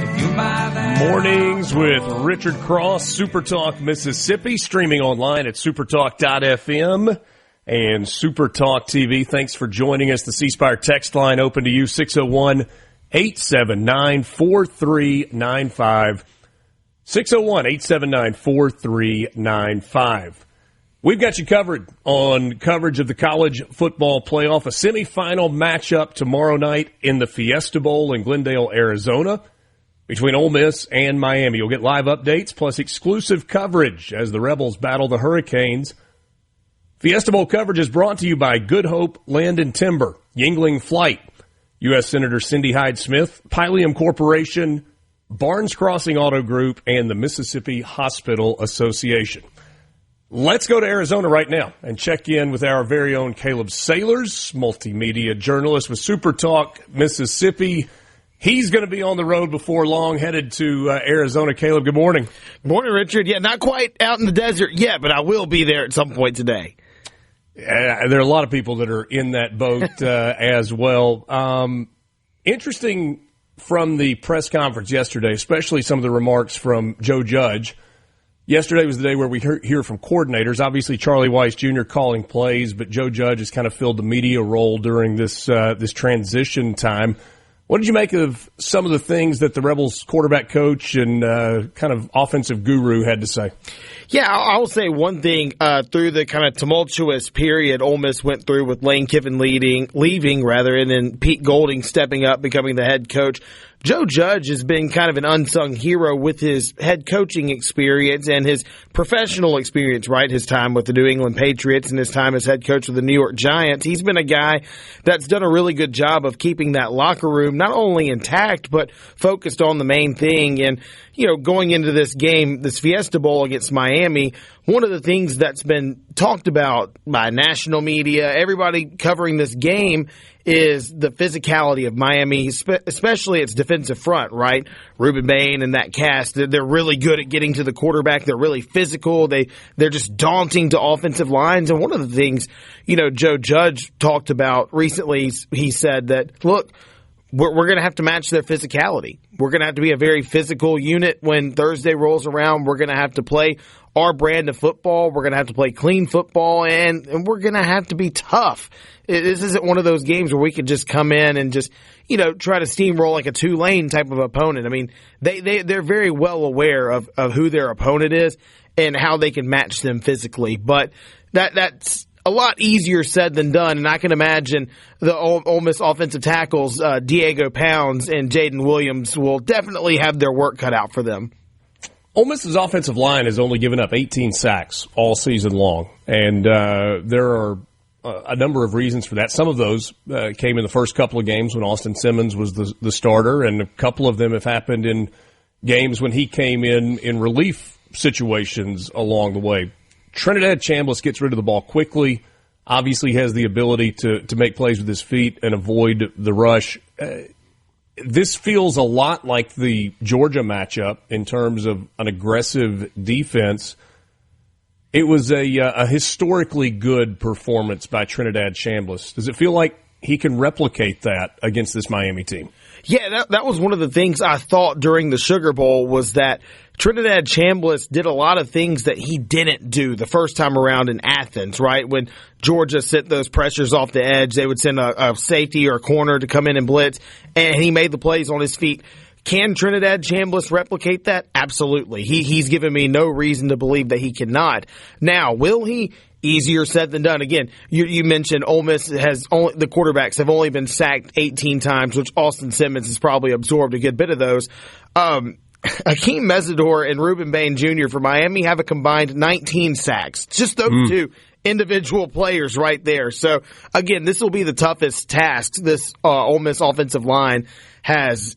If you buy that. Mornings with Richard Cross, SuperTalk Mississippi, streaming online at supertalk.fm and SuperTalk TV. Thanks for joining us. The C Spire text line open to you, 601-879-4395. 601-879-4395. We've got you covered on coverage of the college football playoff, a semifinal matchup tomorrow night in the Fiesta Bowl in Glendale, Arizona, between Ole Miss and Miami. You'll get live updates plus exclusive coverage as the Rebels battle the Hurricanes. Fiesta Bowl coverage is brought to you by Good Hope Land and Timber, Yingling Flight, U.S. Senator Cindy Hyde-Smith, Pylium Corporation, Barnes Crossing Auto Group, and the Mississippi Hospital Association. Let's go to Arizona right now and check in with our very own Caleb Sailors, multimedia journalist with SuperTalk Mississippi. He's going to be on the road before long, headed to Arizona. Caleb, good morning. Good morning, Richard. Yeah, not quite out in the desert yet, but I will be there at some point today. There are a lot of people that are in that boat as well. Interesting from the press conference yesterday, especially some of the remarks from Joe Judge. Yesterday was the day where we hear from coordinators. Obviously, Charlie Weiss Jr. calling plays, but Joe Judge has kind of filled the media role during this transition time. What did you make of some of the things that the Rebels quarterback coach and kind of offensive guru had to say? Yeah, I will say one thing. Through the kind of tumultuous period Ole Miss went through with Lane Kiffin leaving, and then Pete Golding stepping up, becoming the head coach, Joe Judge has been kind of an unsung hero with his head coaching experience and his professional experience, right? His time with the New England Patriots and his time as head coach with the New York Giants. He's been a guy that's done a really good job of keeping that locker room not only intact, but focused on the main thing. And, you know, going into this game, this Fiesta Bowl against Miami, one of the things that's been talked about by national media, everybody covering this game, is the physicality of Miami, especially its defensive front, right? Ruben Bain and that cast, they're really good at getting to the quarterback. They're really physical. They're just daunting to offensive lines. And one of the things, you know, Joe Judge talked about recently, he said that, look, we're going to have to match their physicality. We're going to have to be a very physical unit when Thursday rolls around. We're going to have to play our brand of football. We're going to have to play clean football, and we're going to have to be tough. This isn't one of those games where we could just come in and just, you know, try to steamroll like a Tulane type of opponent. I mean, they're very well aware of who their opponent is and how they can match them physically. But that's a lot easier said than done, and I can imagine the Ole Miss offensive tackles, Diego Pounds and Jaden Williams, will definitely have their work cut out for them. Ole Miss's offensive line has only given up 18 sacks all season long, and there are a number of reasons for that. Some of those came in the first couple of games when Austin Simmons was the starter, and a couple of them have happened in games when he came in relief situations along the way. Trinidad Chambliss gets rid of the ball quickly, obviously has the ability to make plays with his feet and avoid the rush. This feels a lot like the Georgia matchup in terms of an aggressive defense. It was a historically good performance by Trinidad Chambliss. Does it feel like he can replicate that against this Miami team? Yeah, that was one of the things I thought during the Sugar Bowl, was that Trinidad Chambliss did a lot of things that he didn't do the first time around in Athens, right? When Georgia sent those pressures off the edge, they would send a safety or a corner to come in and blitz, and he made the plays on his feet. Can Trinidad Chambliss replicate that? Absolutely. He's given me no reason to believe that he cannot. Now, will he? Easier said than done. Again, you mentioned Ole Miss the quarterbacks have only been sacked 18 times, which Austin Simmons has probably absorbed a good bit of those. Akeem Mesidor and Ruben Bain Jr. for Miami have a combined 19 sacks. Just those two individual players right there. So, again, this will be the toughest task this Ole Miss offensive line has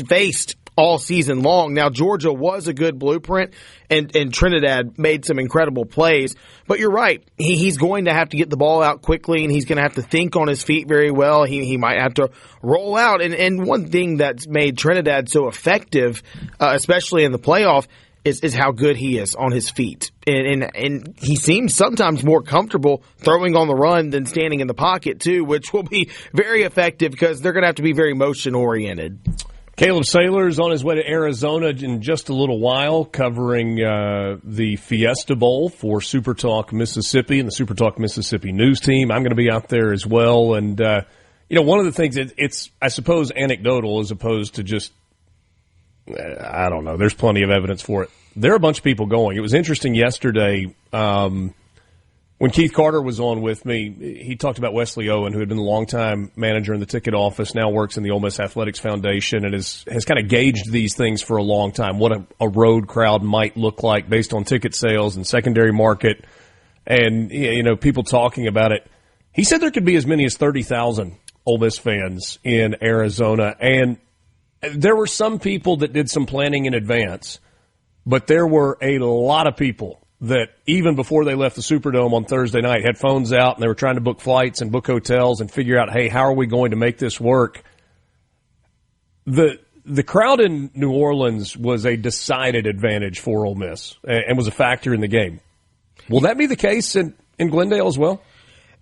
faced all season long. Now, Georgia was a good blueprint, and Trinidad made some incredible plays. But you're right. He's going to have to get the ball out quickly, and he's going to have to think on his feet very well. He might have to roll out. And one thing that's made Trinidad so effective, especially in the playoff, is how good he is on his feet. And he seems sometimes more comfortable throwing on the run than standing in the pocket, too, which will be very effective because they're going to have to be very motion-oriented. Caleb Saylor's on his way to Arizona in just a little while, covering the Fiesta Bowl for SuperTalk Mississippi and the SuperTalk Mississippi news team. I'm going to be out there as well. And, one of the things, it's, I suppose, anecdotal as opposed to just, I don't know, there's plenty of evidence for it. There are a bunch of people going. It was interesting yesterday when Keith Carter was on with me. He talked about Wesley Owen, who had been the longtime manager in the ticket office, now works in the Ole Miss Athletics Foundation, and has kind of gauged these things for a long time, what a road crowd might look like based on ticket sales and secondary market and, people talking about it. He said there could be as many as 30,000 Ole Miss fans in Arizona, and there were some people that did some planning in advance, but there were a lot of people that even before they left the Superdome on Thursday night had phones out and they were trying to book flights and book hotels and figure out, hey, how are we going to make this work? The crowd in New Orleans was a decided advantage for Ole Miss and was a factor in the game. Will that be the case in Glendale as well?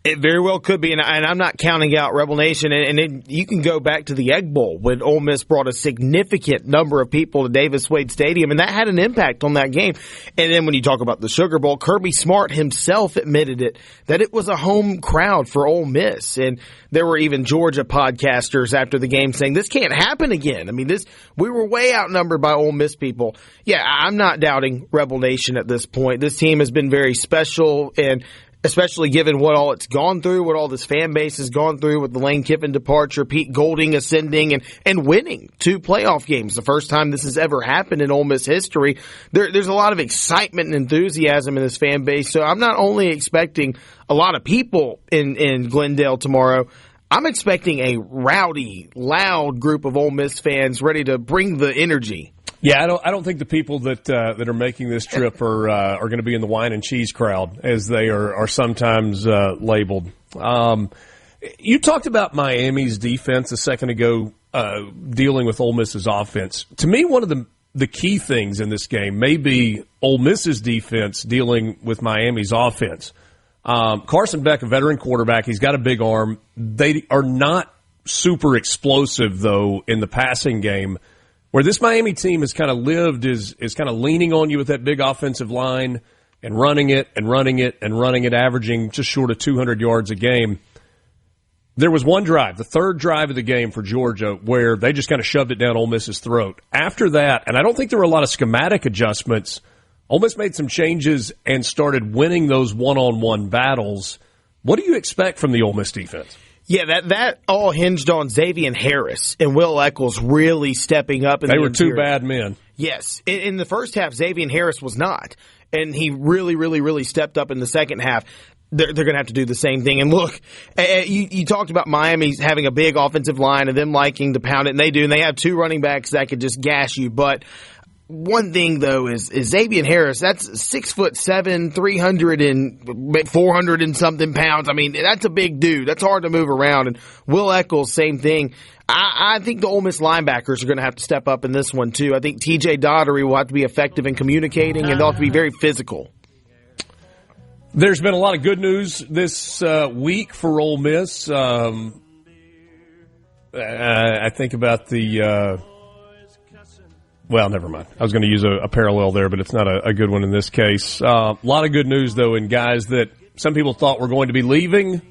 It very well could be, and I'm not counting out Rebel Nation. And you can go back to the Egg Bowl when Ole Miss brought a significant number of people to Davis Wade Stadium, and that had an impact on that game. And then when you talk about the Sugar Bowl, Kirby Smart himself admitted that it was a home crowd for Ole Miss. And there were even Georgia podcasters after the game saying, this can't happen again. I mean, we were way outnumbered by Ole Miss people. Yeah, I'm not doubting Rebel Nation at this point. This team has been very special, and especially given what all it's gone through, what all this fan base has gone through with the Lane Kiffin departure, Pete Golding ascending and winning 2 playoff games, the first time this has ever happened in Ole Miss history. There's a lot of excitement and enthusiasm in this fan base. So I'm not only expecting a lot of people in Glendale tomorrow, I'm expecting a rowdy, loud group of Ole Miss fans ready to bring the energy. Yeah, I don't think the people that are making this trip are going to be in the wine and cheese crowd, as they are sometimes labeled. You talked about Miami's defense a second ago, dealing with Ole Miss's offense. To me, one of the key things in this game may be Ole Miss's defense dealing with Miami's offense. Carson Beck, a veteran quarterback, he's got a big arm. They are not super explosive, though, in the passing game. Where this Miami team has kind of lived is kind of leaning on you with that big offensive line and running it, averaging just short of 200 yards a game. There was one drive, the third drive of the game for Georgia, where they just kind of shoved it down Ole Miss's throat. After that, and I don't think there were a lot of schematic adjustments, Ole Miss made some changes and started winning those one-on-one battles. What do you expect from the Ole Miss defense? Yeah, that all hinged on Xavier Harris and Will Eccles really stepping up. They were 2 bad men. Yes. In the first half, Xavier Harris was not. And he really, really, really stepped up in the second half. They're going to have to do the same thing. And look, you talked about Miami having a big offensive line and them liking to pound it, and they do. And they have 2 running backs that could just gash you. But one thing, though, is Xavier Harris. That's 6'7", 400 and something pounds. I mean, that's a big dude. That's hard to move around. And Will Eccles, same thing. I think the Ole Miss linebackers are going to have to step up in this one, too. I think T.J. Daugherty will have to be effective in communicating, and they'll have to be very physical. There's been a lot of good news this week for Ole Miss. I think about the well, never mind. I was going to use a parallel there, but it's not a good one in this case. A lot of good news, though, in guys that some people thought were going to be leaving,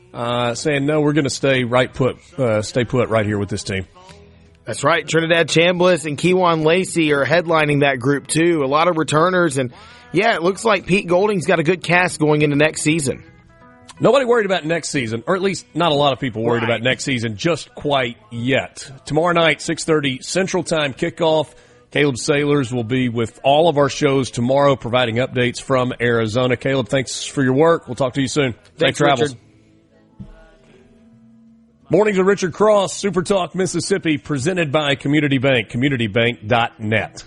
saying, no, we're going to stay put right here with this team. That's right. Trinidad Chambliss and Kejuan Lacey are headlining that group, too. A lot of returners, and, yeah, it looks like Pete Golding's got a good cast going into next season. Nobody worried about next season, or at least not a lot of people worried about next season just quite yet. Tomorrow night, 6:30 Central Time kickoff. Caleb Saylors will be with all of our shows tomorrow, providing updates from Arizona. Caleb, thanks for your work. We'll talk to you soon. Safe travels. Richard. Mornings with Richard Cross, SuperTalk Mississippi, presented by Community Bank, communitybank.net.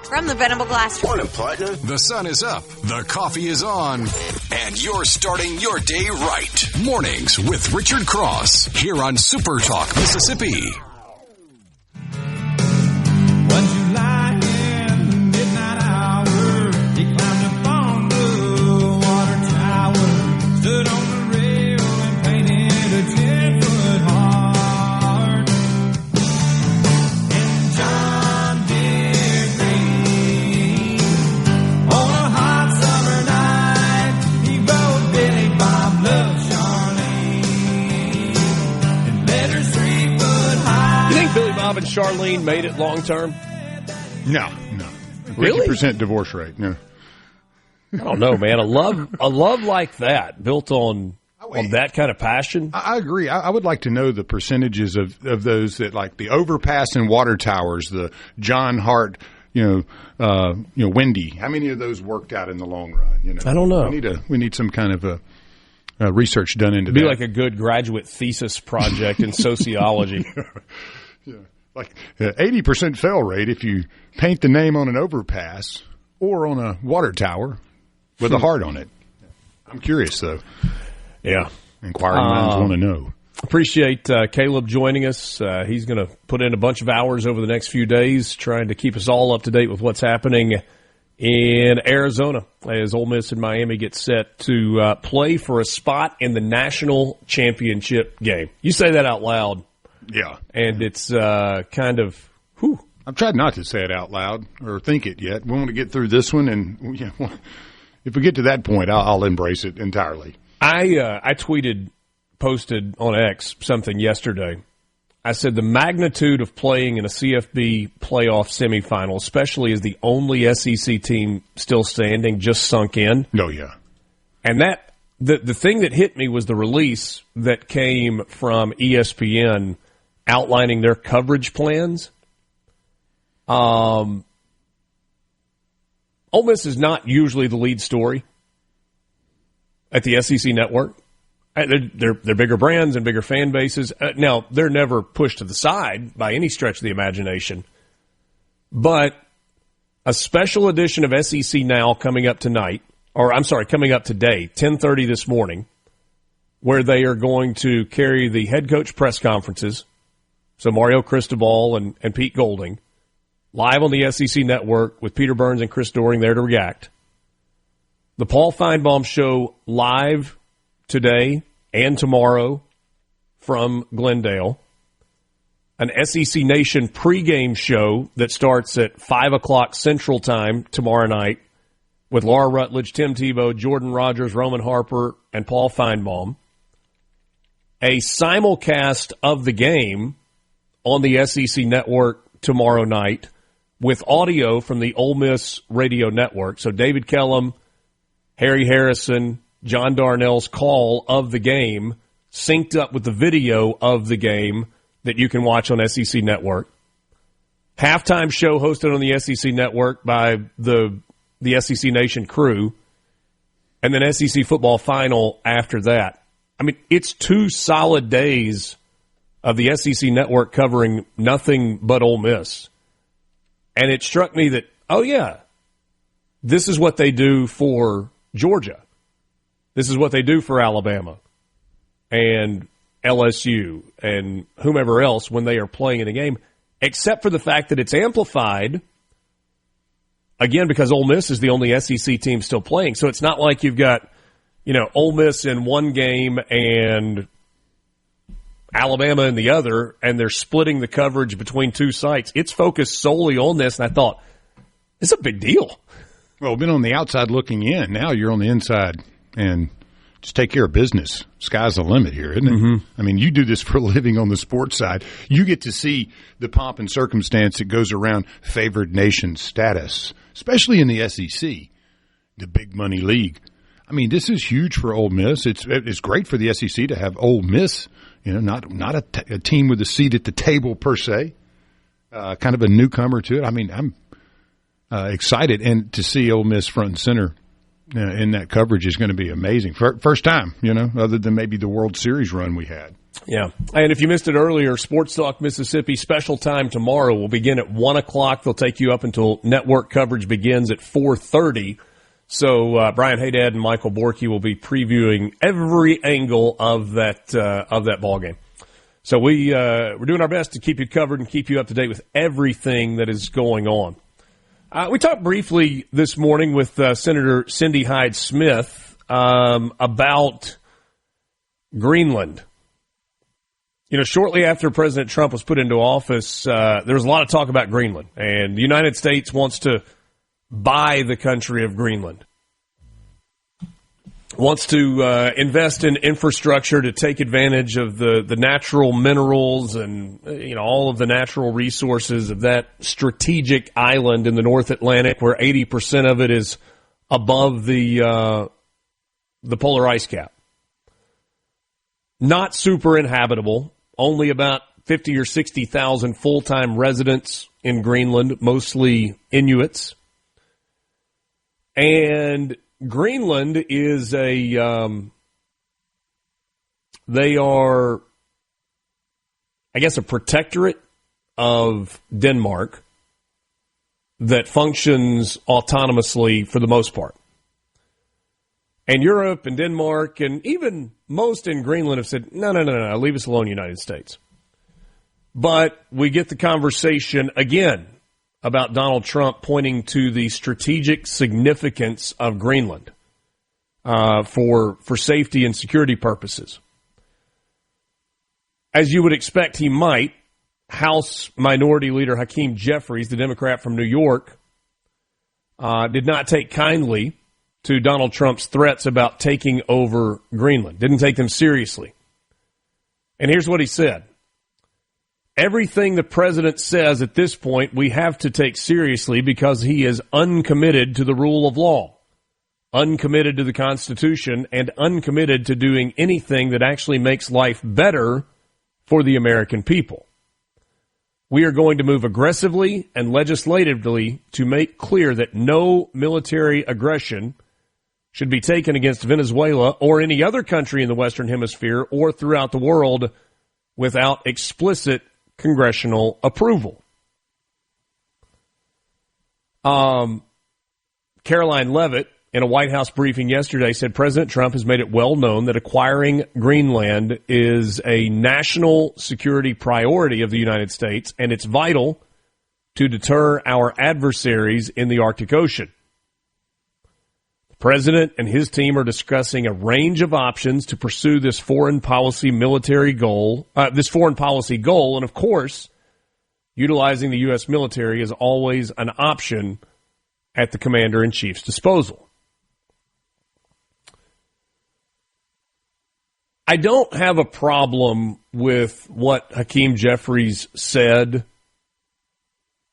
From the Venable Glass. Morning, partner. The sun is up, the coffee is on, and you're starting your day right. Mornings with Richard Cross, here on SuperTalk Mississippi. When you lie in the Charlene made it long term? No. Really? 50% divorce rate. No. I don't know, man. A love like that, built on that kind of passion. I agree. I would like to know the percentages of those that, like the overpass and water towers, the John Hart, Wendy. How many of those worked out in the long run? I don't know. We need some kind of research done into It'd be that. like a good graduate thesis project in sociology. Yeah. Like 80% fail rate if you paint the name on an overpass or on a water tower with a heart on it. I'm curious, though. Yeah. Inquiring minds want to know. Appreciate Caleb joining us. He's going to put in a bunch of hours over the next few days trying to keep us all up to date with what's happening in Arizona as Ole Miss and Miami get set to play for a spot in the national championship game. You say that out loud. Yeah. And it's kind of, whew. I've tried not to say it out loud or think it yet. We want to get through this one, and if we get to that point, I'll embrace it entirely. I posted on X something yesterday. I said the magnitude of playing in a CFB playoff semifinal, especially as the only SEC team still standing, just sunk in. Oh, yeah. And that the thing that hit me was the release that came from ESPN outlining their coverage plans. Ole Miss is not usually the lead story at the SEC network. They're bigger brands and bigger fan bases. Now, they're never pushed to the side by any stretch of the imagination. But a special edition of SEC Now coming up today, 10:30 this morning, where they are going to carry the head coach press conferences, so Mario Cristobal and Pete Golding, live on the SEC network with Peter Burns and Chris Doering there to react. The Paul Feinbaum Show live today and tomorrow from Glendale. An SEC Nation pregame show that starts at 5 o'clock Central Time tomorrow night with Laura Rutledge, Tim Tebow, Jordan Rogers, Roman Harper, and Paul Feinbaum. A simulcast of the game on the SEC Network tomorrow night with audio from the Ole Miss radio network. So David Kellum, Harry Harrison, John Darnell's call of the game synced up with the video of the game that you can watch on SEC Network. Halftime show hosted on the SEC Network by the SEC Nation crew, and then SEC football final after that. I mean, it's 2 solid days of the SEC Network covering nothing but Ole Miss. And it struck me that, oh yeah, this is what they do for Georgia. This is what they do for Alabama and LSU and whomever else when they are playing in a game, except for the fact that it's amplified, again, because Ole Miss is the only SEC team still playing. So it's not like you've got, Ole Miss in one game and Alabama in the other, and they're splitting the coverage between 2 sites. It's focused solely on this, and I thought, it's a big deal. Well, been on the outside looking in. Now you're on the inside, and just take care of business. Sky's the limit here, isn't it? Mm-hmm. I mean, you do this for a living on the sports side. You get to see the pomp and circumstance that goes around favored nation status, especially in the SEC, the big money league. I mean, this is huge for Ole Miss. It's great for the SEC to have Ole Miss, not a team with a seat at the table per se, kind of a newcomer to it. I mean, I'm excited, and to see Ole Miss front and center in that coverage is going to be amazing. First time, other than maybe the World Series run we had. Yeah. And if you missed it earlier, Sports Talk Mississippi special time tomorrow will begin at 1 o'clock. They'll take you up until network coverage begins at 4:30. So Brian Haydad and Michael Borky will be previewing every angle of that ball game. So we're doing our best to keep you covered and keep you up to date with everything that is going on. We talked briefly this morning with Senator Cindy Hyde-Smith about Greenland. Shortly after President Trump was put into office, there was a lot of talk about Greenland, and the United States wants to buy the country of Greenland. wants to invest in infrastructure to take advantage of the natural minerals and all of the natural resources of that strategic island in the North Atlantic, where 80% of it is above the polar ice cap. Not super inhabitable. Only about 50 or 60,000 full-time residents in Greenland, mostly Inuits. And Greenland is they are, I guess, a protectorate of Denmark that functions autonomously for the most part. And Europe and Denmark and even most in Greenland have said, no, leave us alone, United States. But we get the conversation again about Donald Trump pointing to the strategic significance of Greenland for safety and security purposes. As you would expect he might, House Minority Leader Hakeem Jeffries, the Democrat from New York, did not take kindly to Donald Trump's threats about taking over Greenland. Didn't take them seriously. And here's what he said. Everything the president says at this point we have to take seriously because he is uncommitted to the rule of law, uncommitted to the Constitution, and uncommitted to doing anything that actually makes life better for the American people. We are going to move aggressively and legislatively to make clear that no military aggression should be taken against Venezuela or any other country in the Western Hemisphere or throughout the world without explicit congressional approval. Caroline Leavitt, in a White House briefing yesterday, said President Trump has made it well known that acquiring Greenland is a national security priority of the United States, and it's vital to deter our adversaries in the Arctic Ocean. The president and his team are discussing a range of options to pursue this foreign policy goal, and of course, utilizing the U.S. military is always an option at the commander-in-chief's disposal. I don't have a problem with what Hakeem Jeffries said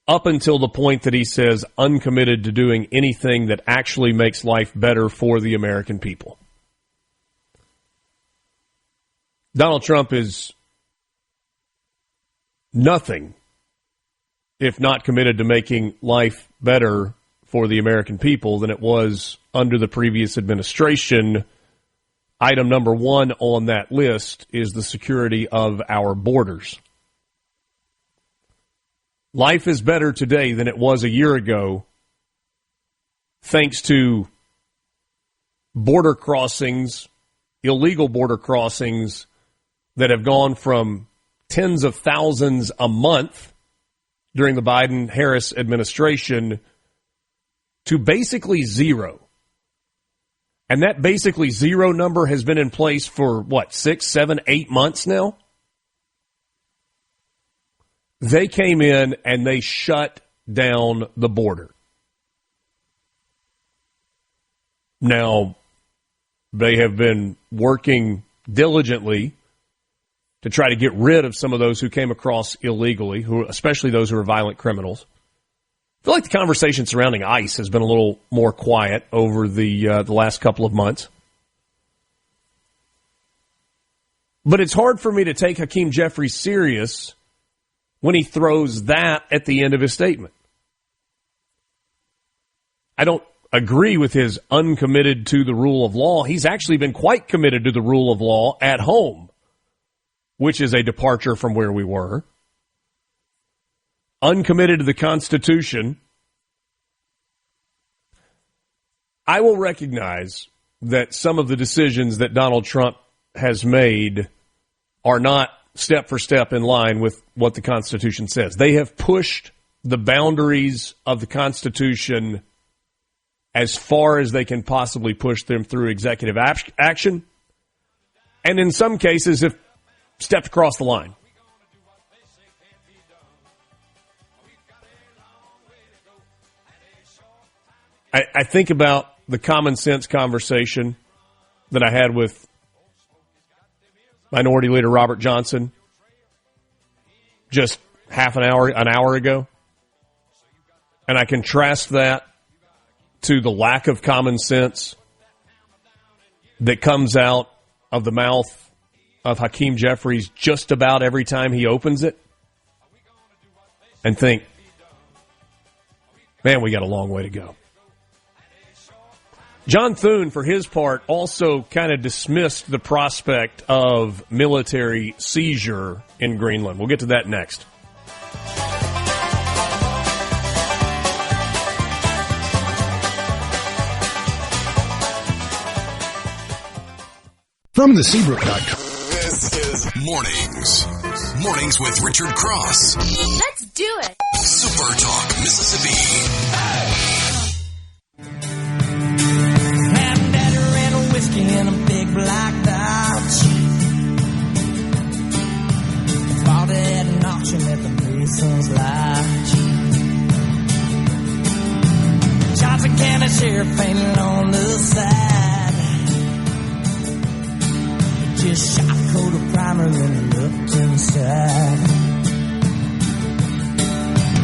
up until the point that he says uncommitted to doing anything that actually makes life better for the American people. Donald Trump is nothing if not committed to making life better for the American people than it was under the previous administration. Item number one on that list is the security of our borders. Life is better today than it was a year ago, thanks to border crossings, illegal border crossings that have gone from tens of thousands a month during the Biden-Harris administration to basically zero. And that basically zero number has been in place for, 6, 7, 8 months now? They came in and they shut down the border. Now, they have been working diligently to try to get rid of some of those who came across illegally, especially those who are violent criminals. I feel like the conversation surrounding ICE has been a little more quiet over the last couple of months. But it's hard for me to take Hakeem Jeffries serious when he throws that at the end of his statement. I don't agree with his uncommitted to the rule of law. He's actually been quite committed to the rule of law at home, which is a departure from where we were. Uncommitted to the Constitution. I will recognize that some of the decisions that Donald Trump has made are not step for step in line with what the Constitution says. They have pushed the boundaries of the Constitution as far as they can possibly push them through executive action, and in some cases have stepped across the line. I think about the common sense conversation that I had with Minority Leader Robert Johnson just an hour ago. And I contrast that to the lack of common sense that comes out of the mouth of Hakeem Jeffries just about every time he opens it, and think, man, we got a long way to go. John Thune, for his part, also kind of dismissed the prospect of military seizure in Greenland. We'll get to that next. From the Seabrook.com. This is Mornings with Richard Cross. Let's do it. Super Talk, Mississippi. And Daddy ran a whiskey in a big black Dodge. Bought it at an auction at the Mason's Lodge. Shots of cannon sheriff painted on the side. Just shot a coat of primer and looked inside.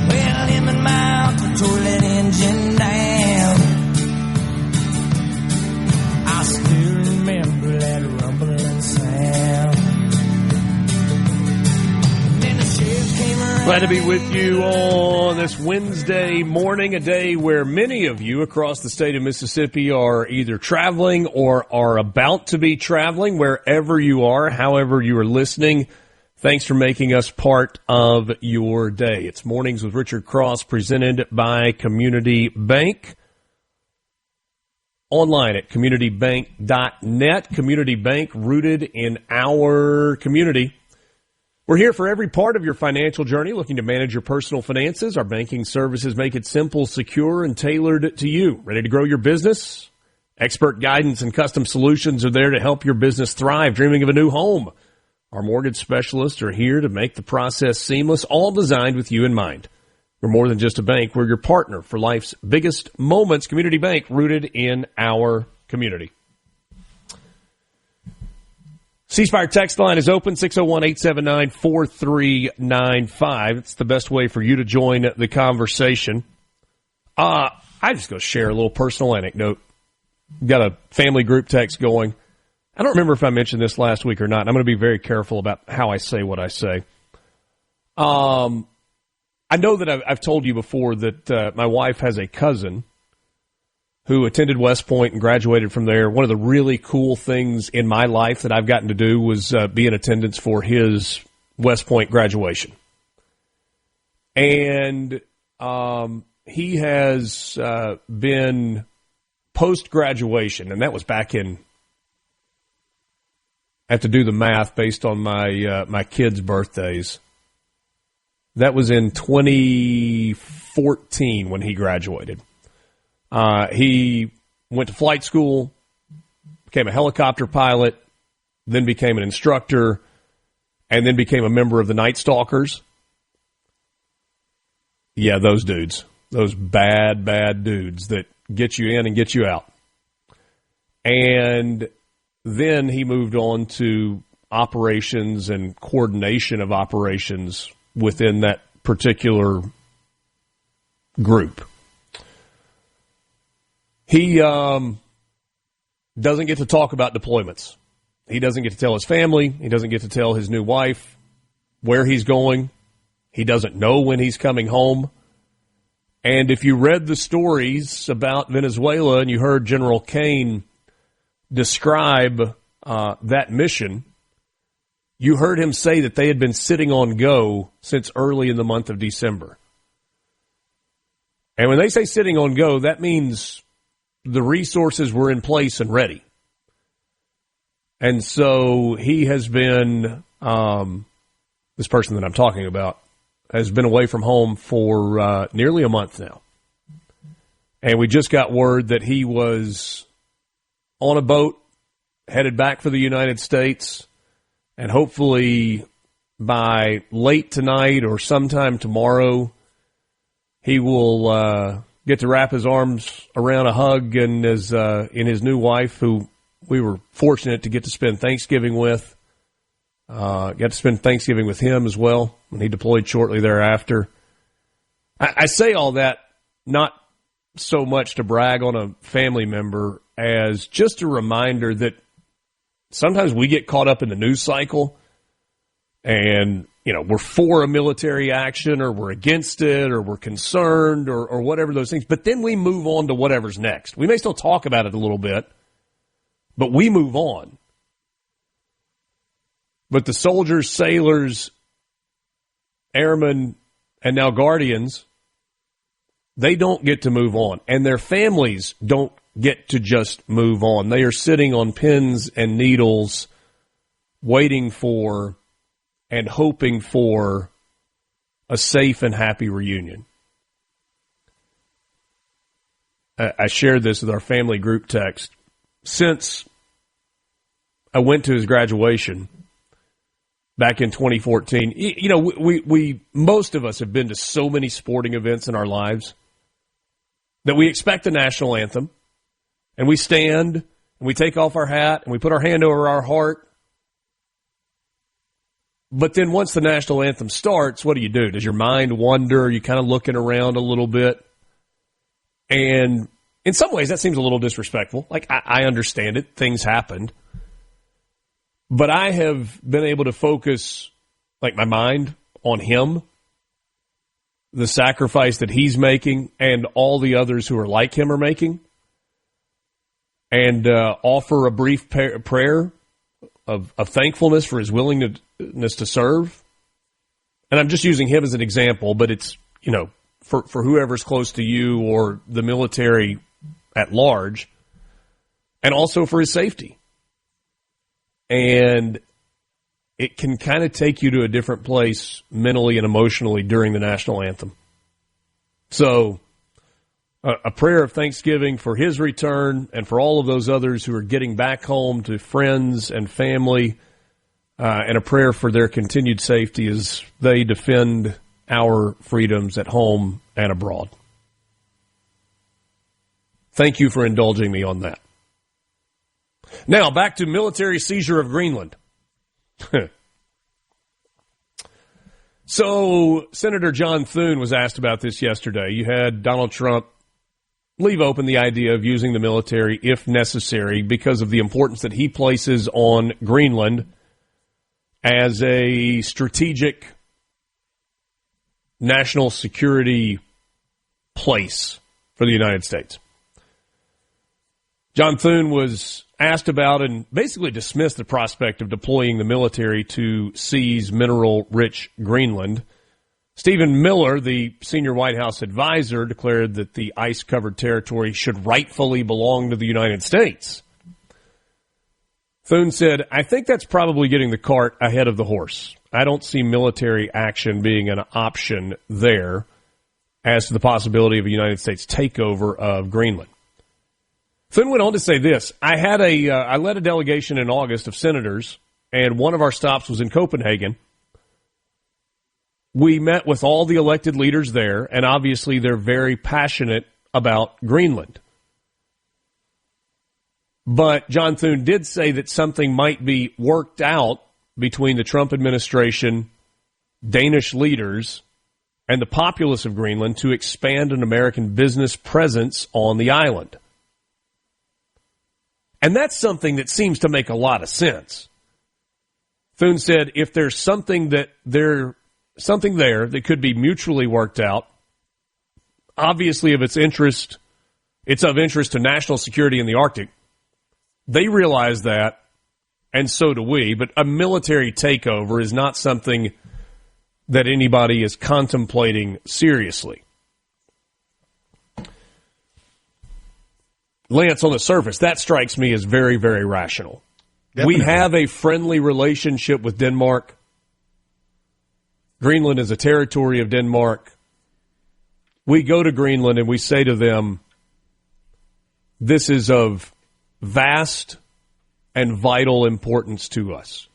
Well, him and my uncle tore that engine down. I still remember that rumbling sound. Then the sheriff came around. Glad to be with you on this Wednesday morning, a day where many of you across the state of Mississippi are either traveling or are about to be traveling. Wherever you are, however you are listening, thanks for making us part of your day. It's Mornings with Richard Cross, presented by Community Bank. Online at communitybank.net. Community Bank, rooted in our community. We're here for every part of your financial journey, looking to manage your personal finances. Our banking services make it simple, secure, and tailored to you. Ready to grow your business? Expert guidance and custom solutions are there to help your business thrive. Dreaming of a new home? Our mortgage specialists are here to make the process seamless, all designed with you in mind. We're more than just a bank. We're your partner for life's biggest moments. Community Bank, rooted in our community. C-Spire text line is open, 601-879-4395. It's the best way for you to join the conversation. I'm just going to share a little personal anecdote. Got a family group text going. I don't remember if I mentioned this last week or not. I'm going to be very careful about how I say what I say. I know that I've told you before that my wife has a cousin who attended West Point and graduated from there. One of the really cool things in my life that I've gotten to do was be in attendance for his West Point graduation. And he has been post-graduation, and that was back in, I have to do the math based on my kids' birthdays. That was in 2014 when he graduated. He went to flight school, became a helicopter pilot, then became an instructor, and then became a member of the Night Stalkers. Yeah, those dudes. Those bad, bad dudes that get you in and get you out. And then he moved on to operations and coordination of operations within that particular group. He doesn't get to talk about deployments. He doesn't get to tell his family. He doesn't get to tell his new wife where he's going. He doesn't know when he's coming home. And if you read the stories about Venezuela and you heard General Kane describe that mission, you heard him say that they had been sitting on go since early in the month of December. And when they say sitting on go, that means the resources were in place and ready. And so he has been, this person that I'm talking about, has been away from home for nearly a month now. And we just got word that he was on a boat headed back for the United States, and hopefully by late tonight or sometime tomorrow, he will get to wrap his arms around a hug and in his new wife, who we were fortunate to get to spend Thanksgiving with. Got to spend Thanksgiving with him as well when he deployed shortly thereafter. I say all that not so much to brag on a family member as just a reminder that sometimes we get caught up in the news cycle and, we're for a military action or we're against it or we're concerned or whatever those things. But then we move on to whatever's next. We may still talk about it a little bit, but we move on. But the soldiers, sailors, airmen, and now guardians, they don't get to move on. And their families don't get to just move on. They are sitting on pins and needles waiting for and hoping for a safe and happy reunion. I shared this with our family group text. Since I went to his graduation back in 2014, we most of us have been to so many sporting events in our lives that we expect the national anthem, and we stand, and we take off our hat, and we put our hand over our heart. But then once the national anthem starts, what do? Does your mind wander? Are you kind of looking around a little bit? And in some ways, that seems a little disrespectful. Like, I understand it. Things happened. But I have been able to focus, my mind on him, the sacrifice that he's making, and all the others who are like him are making, and offer a brief prayer of thankfulness for his willingness to serve. And I'm just using him as an example, but it's, for whoever's close to you or the military at large, and also for his safety. And it can kind of take you to a different place mentally and emotionally during the national anthem. So a prayer of thanksgiving for his return and for all of those others who are getting back home to friends and family, and a prayer for their continued safety as they defend our freedoms at home and abroad. Thank you for indulging me on that. Now, back to military seizure of Greenland. So, Senator John Thune was asked about this yesterday. You had Donald Trump leave open the idea of using the military if necessary because of the importance that he places on Greenland as a strategic national security place for the United States. John Thune was asked about and basically dismissed the prospect of deploying the military to seize mineral-rich Greenland. Stephen Miller, the senior White House advisor, declared that the ice-covered territory should rightfully belong to the United States. Thune said, "I think that's probably getting the cart ahead of the horse. I don't see military action being an option there as to the possibility of a United States takeover of Greenland." Thune went on to say this: I led a delegation in August of senators, and one of our stops was in Copenhagen. We met with all the elected leaders there, and obviously they're very passionate about Greenland. But John Thune did say that something might be worked out between the Trump administration, Danish leaders, and the populace of Greenland to expand an American business presence on the island. And that's something that seems to make a lot of sense. Thune said if there's something there that could be mutually worked out, obviously it's of interest to national security in the Arctic. They realize that, and so do we, but a military takeover is not something that anybody is contemplating seriously. Lance, on the surface, that strikes me as very, very rational. Definitely. We have a friendly relationship with Denmark. Greenland is a territory of Denmark. We go to Greenland and we say to them, this is of vast and vital importance to us.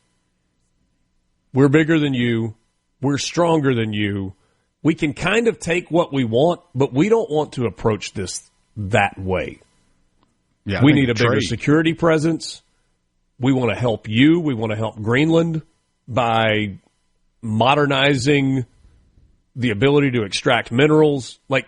We're bigger than you. We're stronger than you. We can kind of take what we want, but we don't want to approach this that way. Yeah, we need a bigger security presence. We want to help you. We want to help Greenland by modernizing the ability to extract minerals. Like,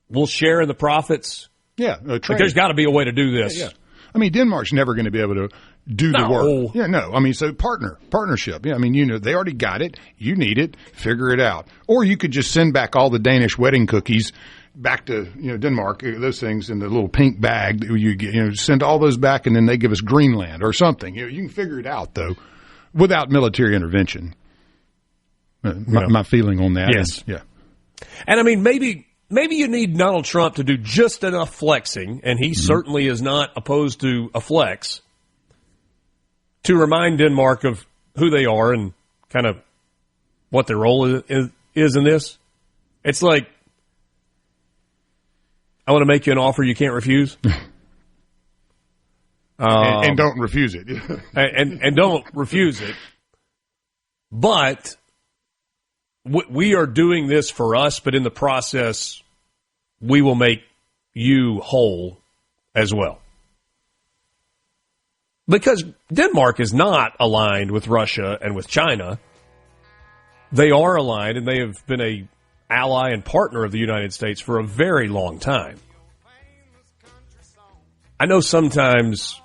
we'll share in the profits. Yeah. Like, there's got to be a way to do this. Yeah. I mean, Denmark's never going to be able to do the work. Yeah, no. I mean, so partnership. Yeah, I mean, they already got it. You need it. Figure it out. Or you could just send back all the Danish wedding cookies back to Denmark, those things in the little pink bag that you get, send all those back, and then they give us Greenland or something. You can figure it out, though, without military intervention. My feeling on that. Yes. Yeah. And I mean, maybe you need Donald Trump to do just enough flexing, and he certainly is not opposed to a flex, to remind Denmark of who they are and kind of what their role is in this. It's like, I want to make you an offer you can't refuse. And don't refuse it. and don't refuse it. But we are doing this for us, but in the process, we will make you whole as well. Because Denmark is not aligned with Russia and with China. They are aligned, and they have been a ally and partner of the United States for a very long time. I know sometimes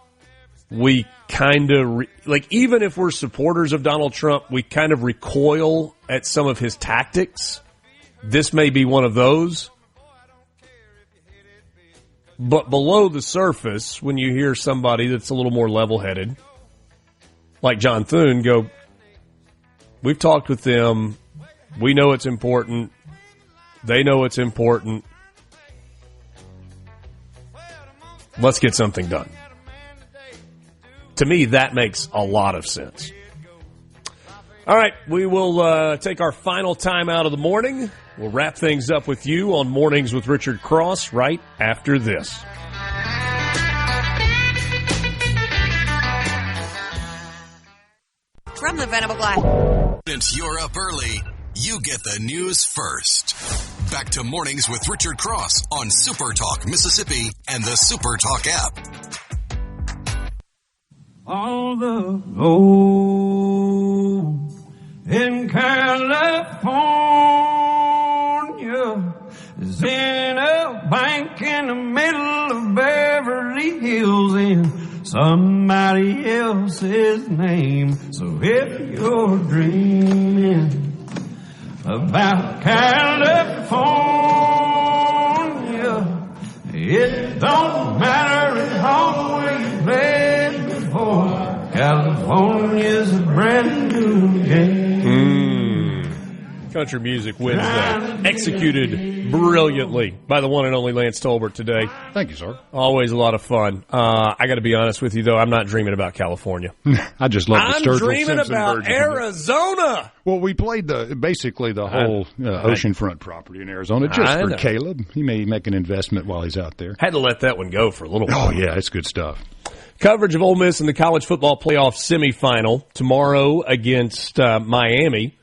we kind of, even if we're supporters of Donald Trump, we kind of recoil at some of his tactics. This may be one of those. But below the surface, when you hear somebody that's a little more level-headed, like John Thune, go, we've talked with them. We know it's important. They know it's important. Let's get something done. To me, that makes a lot of sense. All right, we will take our final time out of the morning. We'll wrap things up with you on Mornings with Richard Cross right after this. From the Venable Glass. Since you're up early, you get the news first. Back to Mornings with Richard Cross on SuperTalk Mississippi and the SuperTalk app. On the road in California is in a bank in the middle of Beverly Hills in somebody else's name. So if you're dreaming about California, it don't matter at all where you played before. California's a brand new game. Country music Wednesday, executed brilliantly by the one and only Lance Tolbert today. Thank you, sir. Always a lot of fun. I got to be honest with you, though, I'm not dreaming about California. I just love the Sturgill dreaming Simpson about version. Arizona. Well, we played basically the whole oceanfront property in Arizona just for Caleb. He may make an investment while he's out there. Had to let that one go for a little while. Oh, yeah, it's good stuff. Coverage of Ole Miss in the college football playoff semifinal tomorrow against Miami.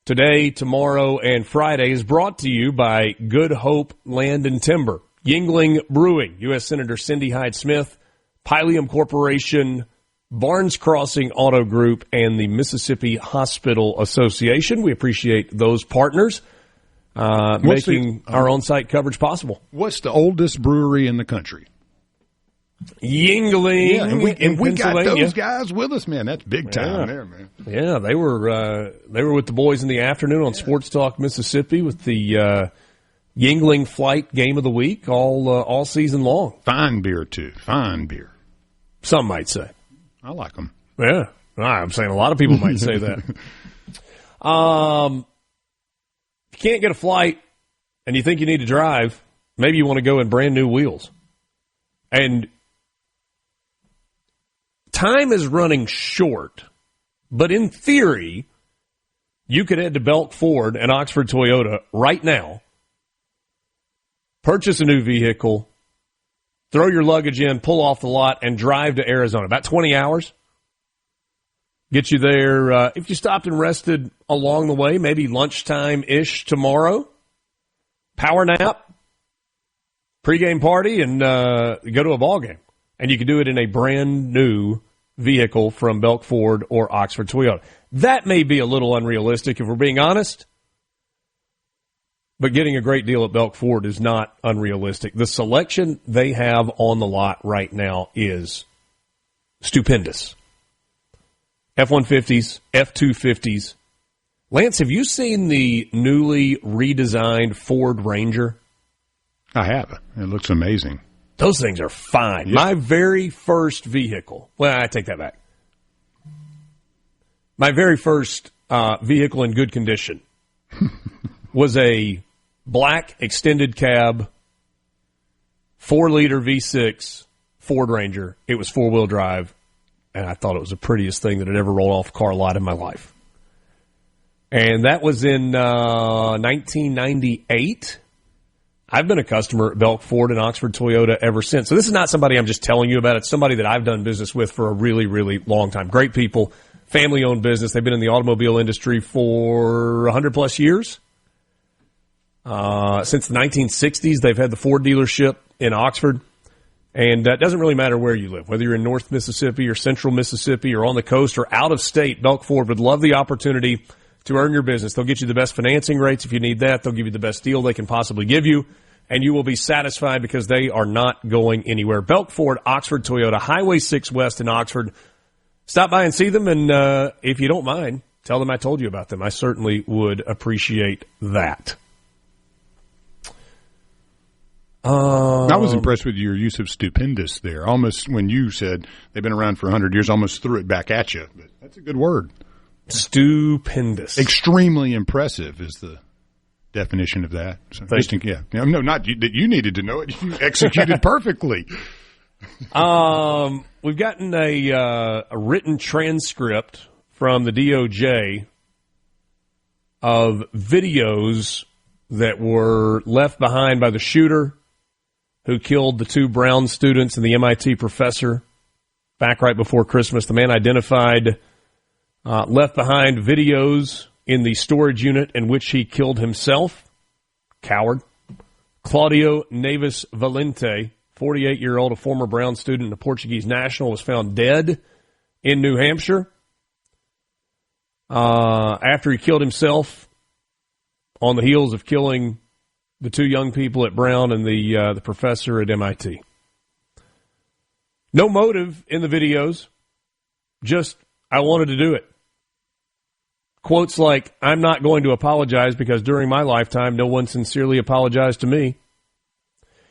Today, tomorrow, and Friday is brought to you by Good Hope Land and Timber, Yingling Brewing, U.S. Senator Cindy Hyde-Smith, Pylium Corporation, Barnes Crossing Auto Group, and the Mississippi Hospital Association. We appreciate those partners making our on-site coverage possible. What's the oldest brewery in the country? Yingling, yeah, and we got those guys with us, man. That's big time there, man. Yeah, they were with the boys in the afternoon on Sports Talk Mississippi with the Yingling Flight Game of the Week all season long. Fine beer too, fine beer. Some might say. I like them. Yeah, I'm saying a lot of people might say that. If you can't get a flight and you think you need to drive, maybe you want to go in brand new wheels. And time is running short, but in theory, you could head to Belk Ford and Oxford Toyota right now, purchase a new vehicle, throw your luggage in, pull off the lot, and drive to Arizona. About 20 hours. Get you there. If you stopped and rested along the way, maybe lunchtime-ish tomorrow, power nap, pregame party and go to a ball game. And you can do it in a brand new vehicle from Belk Ford or Oxford Toyota. That may be a little unrealistic if we're being honest, but getting a great deal at Belk Ford is not unrealistic. The selection they have on the lot right now is stupendous. F-150s, F-250s. Lance, have you seen the newly redesigned Ford Ranger? I have. It looks amazing. Those things are fine. Yep. My very first vehicle, well, I take that back. My very first vehicle in good condition was a black extended cab, 4-liter V6 Ford Ranger. It was 4-wheel drive, and I thought it was the prettiest thing that had ever rolled off a car lot in my life. And that was in 1998. I've been a customer at Belk Ford and Oxford Toyota ever since. So this is not somebody I'm just telling you about. It's somebody that I've done business with for a really, really long time. Great people, family-owned business. They've been in the automobile industry for 100-plus years. Since the 1960s, they've had the Ford dealership in Oxford. And it doesn't really matter where you live, whether you're in North Mississippi or Central Mississippi or on the coast or out of state, Belk Ford would love the opportunity to earn your business. They'll get you the best financing rates if you need that. They'll give you the best deal they can possibly give you, and you will be satisfied because they are not going anywhere. Belk Ford, Oxford Toyota, Highway 6 West in Oxford. Stop by and see them, and if you don't mind, tell them I told you about them. I certainly would appreciate that. I was impressed with your use of stupendous there. Almost when you said they've been around for 100 years, almost threw it back at you. But that's a good word. Stupendous. Extremely impressive is the definition of that. So just no, not you, that you needed to know it. You executed perfectly. We've gotten a written transcript from the DOJ of videos that were left behind by the shooter who killed the 2 Brown students and the MIT professor back right before Christmas. The man identified left behind videos in the storage unit in which he killed himself. Coward. Claudio Neves Valente, 48-year-old, a former Brown student and a Portuguese national, was found dead in New Hampshire after he killed himself on the heels of killing the 2 young people at Brown and the professor at MIT. No motive in the videos, just I wanted to do it. Quotes like, "I'm not going to apologize because during my lifetime no one sincerely apologized to me."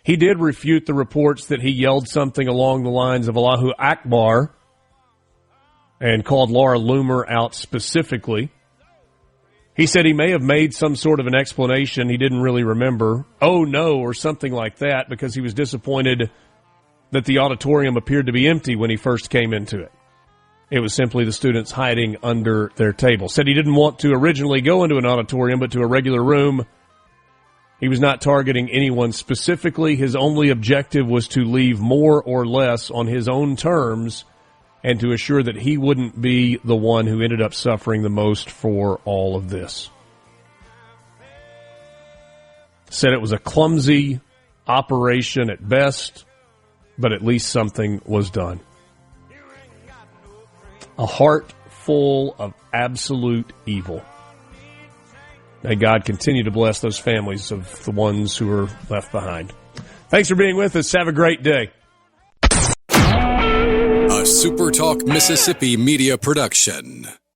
He did refute the reports that he yelled something along the lines of Allahu Akbar and called Laura Loomer out specifically. He said he may have made some sort of an explanation he didn't really remember, "oh no," or something like that, because he was disappointed that the auditorium appeared to be empty when he first came into it. It was simply the students hiding under their table. Said he didn't want to originally go into an auditorium, but to a regular room. He was not targeting anyone specifically. His only objective was to leave more or less on his own terms and to assure that he wouldn't be the one who ended up suffering the most for all of this. Said it was a clumsy operation at best, but at least something was done. A heart full of absolute evil. May God continue to bless those families of the ones who are left behind. Thanks for being with us. Have a great day. A SuperTalk Mississippi media production.